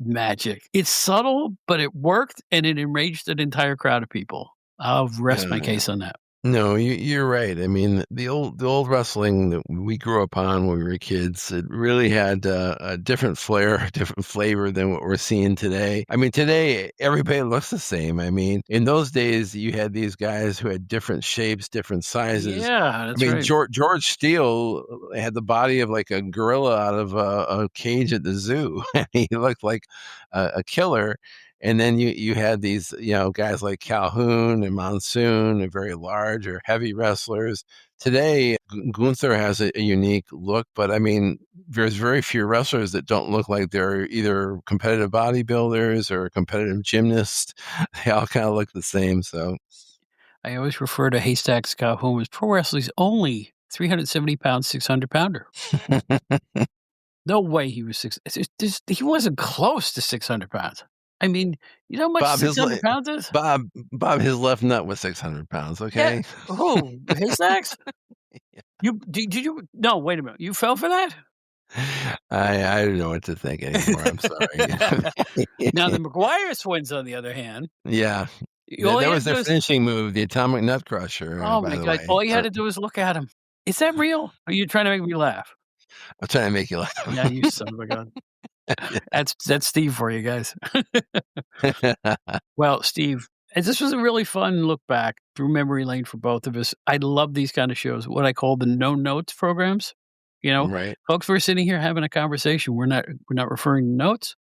magic. It's subtle, but it worked and it enraged an entire crowd of people. I'll rest my case on that. No, you're right. I mean, the old wrestling that we grew up on when we were kids, it really had a different flair, a different flavor than what we're seeing today. I mean, today everybody looks the same. I mean, in those days, you had these guys who had different shapes, different sizes. Yeah, that's right. George Steele had the body of like a gorilla out of a cage at the zoo. He looked like a killer. And then you had these, guys like Calhoun and Monsoon, and very large or heavy wrestlers. Today, Gunther has a unique look, but I mean, there's very few wrestlers that don't look like they're either competitive bodybuilders or competitive gymnasts. They all kind of look the same. So I always refer to Haystacks Calhoun as pro wrestling's only 370 pound, 600 pounder. No way he was he wasn't close to 600 pounds. I mean, you know how much Bob, 600 pounds is? Bob, his left nut was 600 pounds. Okay. Yeah. Who? Haystacks? Did you? No, wait a minute. You fell for that? I don't know what to think anymore. I'm sorry. Now the McGuire twins, on the other hand, Yeah. all That you was had to their do is, finishing move, the Atomic Nut Crusher. oh By my the god, way. all you had to do was look at him. Is that real? Are you trying to make me laugh? I'm trying to make you laugh. Yeah, you son of a gun. That's Steve for you guys. Well, Steve, this was a really fun look back through memory lane for both of us. I love these kind of shows, what I call the no notes programs. Right. Folks, we're sitting here having a conversation. We're not referring to notes.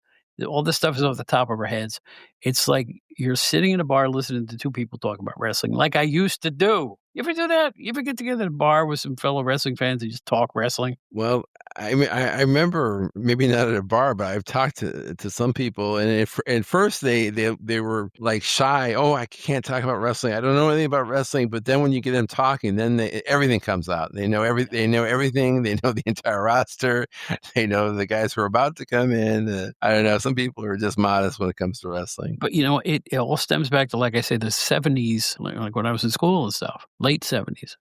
All this stuff is off the top of our heads. It's like you're sitting in a bar listening to two people talk about wrestling, like I used to do. You ever do that? You ever get together at a bar with some fellow wrestling fans and just talk wrestling? Well, I mean, I remember maybe not at a bar, but I've talked to some people, and at first they were like shy. Oh, I can't talk about wrestling. I don't know anything about wrestling. But then when you get them talking, then everything comes out. They know They know everything. They know the entire roster. They know the guys who are about to come in. I don't know. Some people are just modest when it comes to wrestling. But it all stems back to, like I say, the 70s, like when I was in school and stuff, late 70s.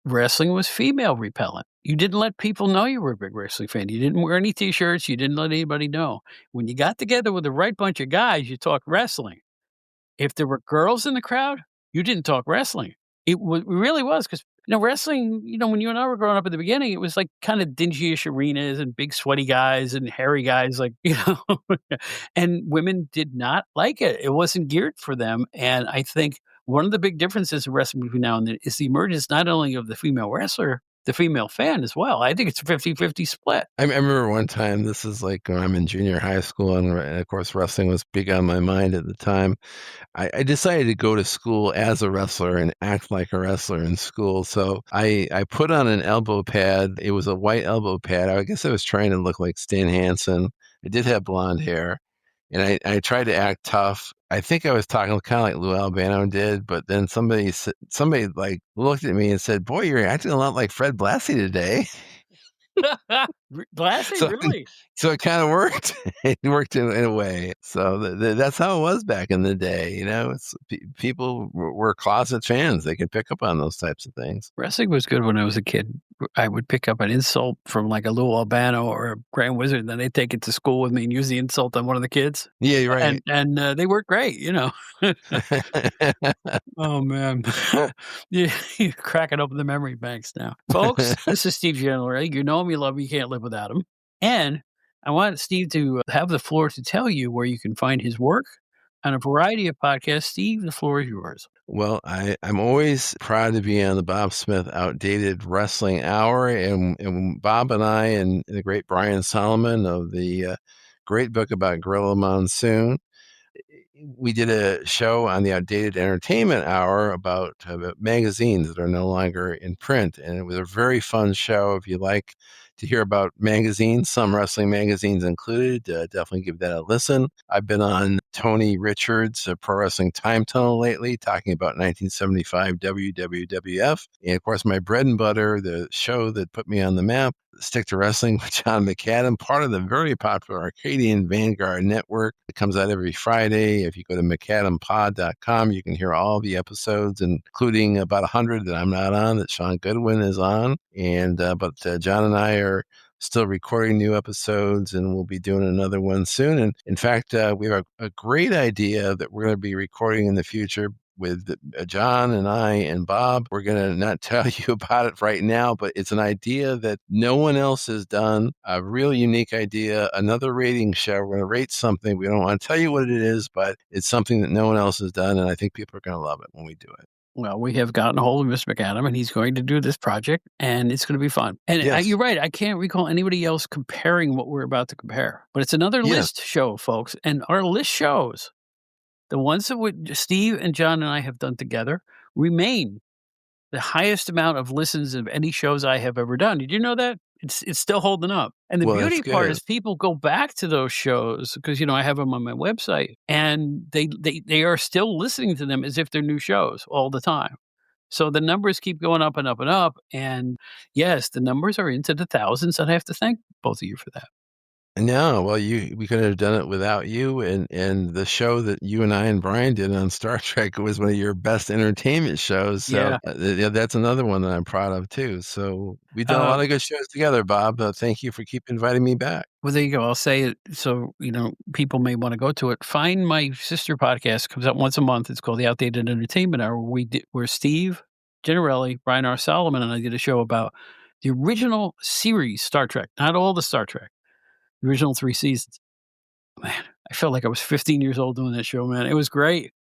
Wrestling was female repellent. You didn't let people know you were a big wrestling fan. You didn't wear any T-shirts. You didn't let anybody know. When you got together with the right bunch of guys, you talked wrestling. If there were girls in the crowd, you didn't talk wrestling. It really was because wrestling. When you and I were growing up at the beginning, it was like kind of dingy-ish arenas and big sweaty guys and hairy guys, and women did not like it. It wasn't geared for them. And I think one of the big differences in wrestling between now and then is the emergence not only of the female wrestler, the female fan as well. I think it's a 50-50 split. I remember one time, this is like when I'm in junior high school, and of course, wrestling was big on my mind at the time. I decided to go to school as a wrestler and act like a wrestler in school. So I put on an elbow pad. It was a white elbow pad. I guess I was trying to look like Stan Hansen. I did have blonde hair. And I tried to act tough. I think I was talking kind of like Lou Albano did, but then somebody like looked at me and said, "Boy, you're acting a lot like Fred Blassie today." Blassie, So, really? so it kind of worked. It worked in a way. So that's how it was back in the day. People were closet fans. They could pick up on those types of things. Wrestling was good when I was a kid. I would pick up an insult from like a Lou Albano or a Grand Wizard, and then they'd take it to school with me and use the insult on one of the kids. Yeah, you're right. And they worked great, Oh, man. You're cracking open the memory banks now. Folks, this is Steve Gennarelli. You know him, you love him, you can't live without him. And I want Steve to have the floor to tell you where you can find his work on a variety of podcasts. Steve, the floor is yours. Well, I'm always proud to be on the Bob Smith Outdated Wrestling Hour, and Bob and I and the great Brian Solomon of the great book about Gorilla Monsoon, we did a show on the Outdated Entertainment Hour about magazines that are no longer in print, and it was a very fun show. If you like to hear about magazines, some wrestling magazines included, definitely give that a listen. I've been on Tony Richards' Pro Wrestling Time Tunnel lately, talking about 1975 WWF. And of course, my bread and butter, the show that put me on the map, Stick to Wrestling with John McAdam, part of the very popular Arcadian Vanguard network. It comes out every Friday. If you go to McAdamPod.com, you can hear all the episodes, including about 100 that I'm not on, that Sean Goodwin is on. But John and I are still recording new episodes, and we'll be doing another one soon. And in fact, we have a great idea that we're going to be recording in the future with John and I and Bob. We're going to not tell you about it right now, but it's an idea that no one else has done, a real unique idea, another rating show. We're going to rate something. We don't want to tell you what it is, but it's something that no one else has done, and I think people are going to love it when we do it. Well, we have gotten a hold of Mr. McAdam, and he's going to do this project, and it's going to be fun. And Yes. You're right. I can't recall anybody else comparing what we're about to compare. But it's another list show, folks. And our list shows, the ones that Steve and John and I have done together, remain the highest amount of listens of any shows I have ever done. Did you know that? It's still holding up. And the beauty part is people go back to those shows because, I have them on my website, and they are still listening to them as if they're new shows all the time. So the numbers keep going up and up and up. And yes, the numbers are into the thousands, and I have to thank both of you for that. No, well, we couldn't have done it without you, and the show that you and I and Brian did on Star Trek was one of your best entertainment shows. So that's another one that I'm proud of too. So we've done a lot of good shows together, Bob. Thank you for keep inviting me back. Well, there you go. I'll say it so people may want to go to it. Find my sister podcast. Comes out once a month. It's called the Outdated Entertainment Hour. Where Steve Gennarelli, Brian R. Solomon, and I did a show about the original series Star Trek, not all the Star Trek. The original 3 seasons. Man, I felt like I was 15 years old doing that show, man. It was great.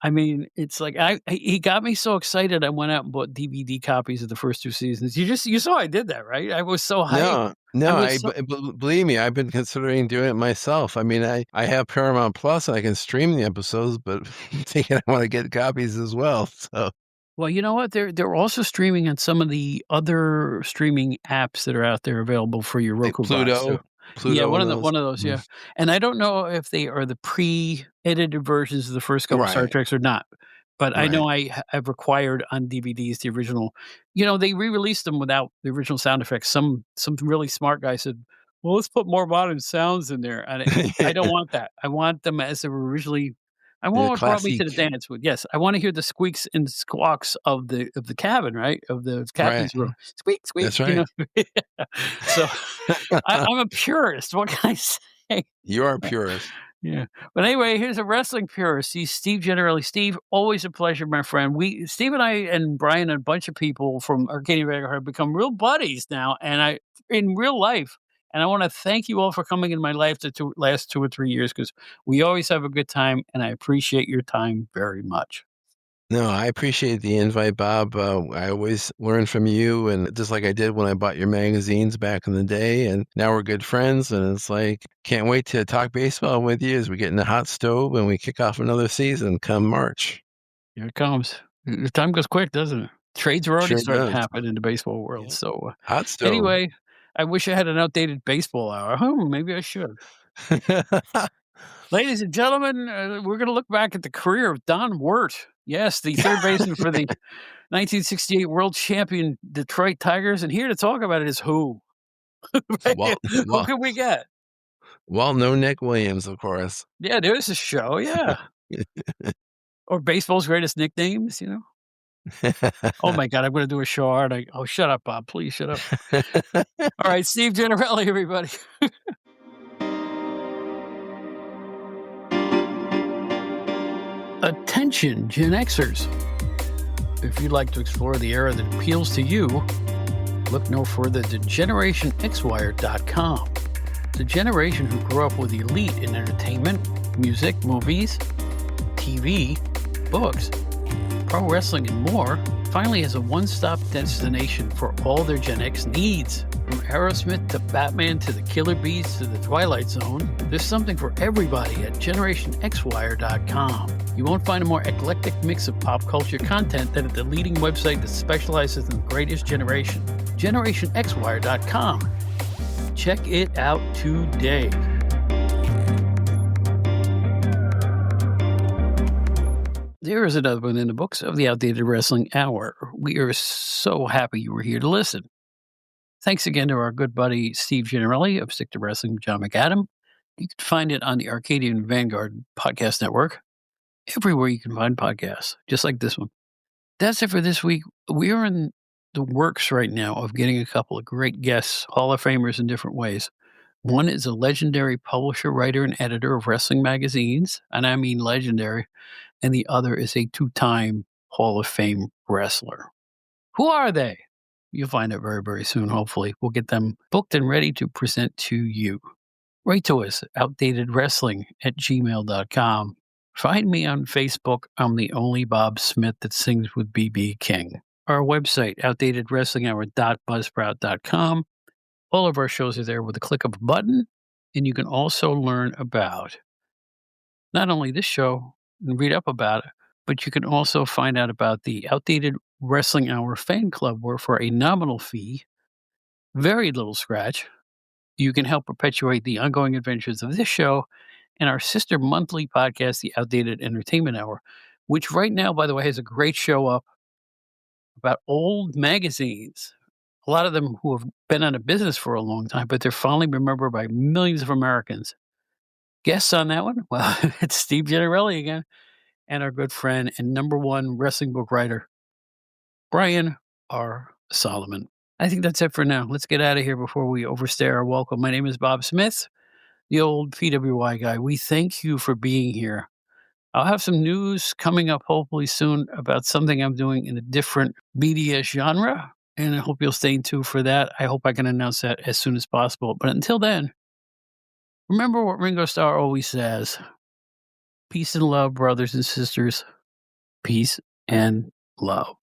I mean, it's like he got me so excited. I went out and bought DVD copies of the first 2 seasons. You saw I did that, right? I was so hyped. Believe me, I've been considering doing it myself. I mean, I have Paramount Plus and I can stream the episodes, but I'm thinking I want to get copies as well. So Well, you know what? They're also streaming on some of the other streaming apps that are out there available for your Like Roku box. So, Pluto, yeah, Pluto, and those. one of those. Mm. Yeah, and I don't know if they are the pre-edited versions of the first couple Star Right, Treks or not. But I right. know I've required on DVDs the original. You know, they re-released them without the original sound effects. Some really smart guy said, "Well, let's put more modern sounds in there." And I don't want that. I want them as they were originally. I want The what brought me to the classic, dance with. Yes, I want to hear the squeaks and squawks of the cabin, right? Of the right. captain's room. Squeak, squeak, That's you right. know? So, I'm a purist. What can I say? You are a purist. Yeah. But anyway, here's a wrestling purist. He's Steve Gennarelli. Steve, always a pleasure, my friend. Steve and I and Brian and a bunch of people from Arcadian Vanguard have become real buddies now, and in real life. And I want to thank you all for coming in my life the last 2 or 3 years because we always have a good time, and I appreciate your time very much. No, I appreciate the invite, Bob. I always learn from you, and just like I did when I bought your magazines back in the day, and now we're good friends. And it's like, can't wait to talk baseball with you as we get in the hot stove and we kick off another season come March. Here it comes. The time goes quick, doesn't it? Trades are already Sure starting to does. happen in the baseball world. Yeah. So, Hot stove. anyway, I wish I had an outdated baseball hour. Maybe I should. Ladies and gentlemen, we're going to look back at the career of Don Wirt. Yes, the third baseman for the 1968 world champion Detroit Tigers. And here to talk about it is who? Walt, Who Walt, can we get? no Nick Williams, of course. Yeah, there's a show. Yeah. Or baseball's greatest nicknames, you know? Oh my God, I'm going to do a show, aren't I? Oh, shut up, Bob. Please shut up. All right, Steve Gennarelli, everybody. Attention, Gen Xers. If you'd like to explore the era that appeals to you, look no further than GenerationXWire.com. The generation who grew up with elite in entertainment, music, movies, TV, books, pro wrestling, and more finally has a one-stop destination for all their Gen X needs. From Aerosmith to Batman to the Killer Bees to the Twilight Zone, there's something for everybody at GenerationXWire.com. You won't find a more eclectic mix of pop culture content than at the leading website that specializes in the greatest generation, GenerationXWire.com. Check it out today. There is another one in the books of the Outdated Wrestling Hour. We are so happy you were here to listen. Thanks again to our good buddy Steve Gennarelli of Stick to Wrestling with John McAdam. You can find it on the Arcadian Vanguard podcast network, everywhere you can find podcasts, just like this one. That's it for this week. We are in the works right now of getting a couple of great guests, Hall of Famers in different ways. One is a legendary publisher, writer, and editor of wrestling magazines, and I mean legendary, and the other is a two-time Hall of Fame wrestler. Who are they? You'll find out very, very soon, hopefully. We'll get them booked and ready to present to you. Write to us, outdatedwrestling@gmail.com. Find me on Facebook. I'm the only Bob Smith that sings with B.B. King. Our website, outdatedwrestlinghour.buzzsprout.com. All of our shows are there with a click of a button, and you can also learn about not only this show and read up about it, but you can also find out about the Outdated Wrestling Hour fan club, where for a nominal fee, very little scratch, you can help perpetuate the ongoing adventures of this show and our sister monthly podcast, the Outdated Entertainment Hour, which right now, by the way, has a great show up about old magazines. A lot of them who have been out of business for a long time, but they're fondly remembered by millions of Americans. Guests on that one? Well, it's Steve Gennarelli again, and our good friend and #1 wrestling book writer, Brian R. Solomon. I think that's it for now. Let's get out of here before we overstay our welcome. My name is Bob Smith, the old PWI guy. We thank you for being here. I'll have some news coming up hopefully soon about something I'm doing in a different media genre, and I hope you'll stay tuned for that. I hope I can announce that as soon as possible. But until then, remember what Ringo Starr always says: peace and love, brothers and sisters. Peace and love.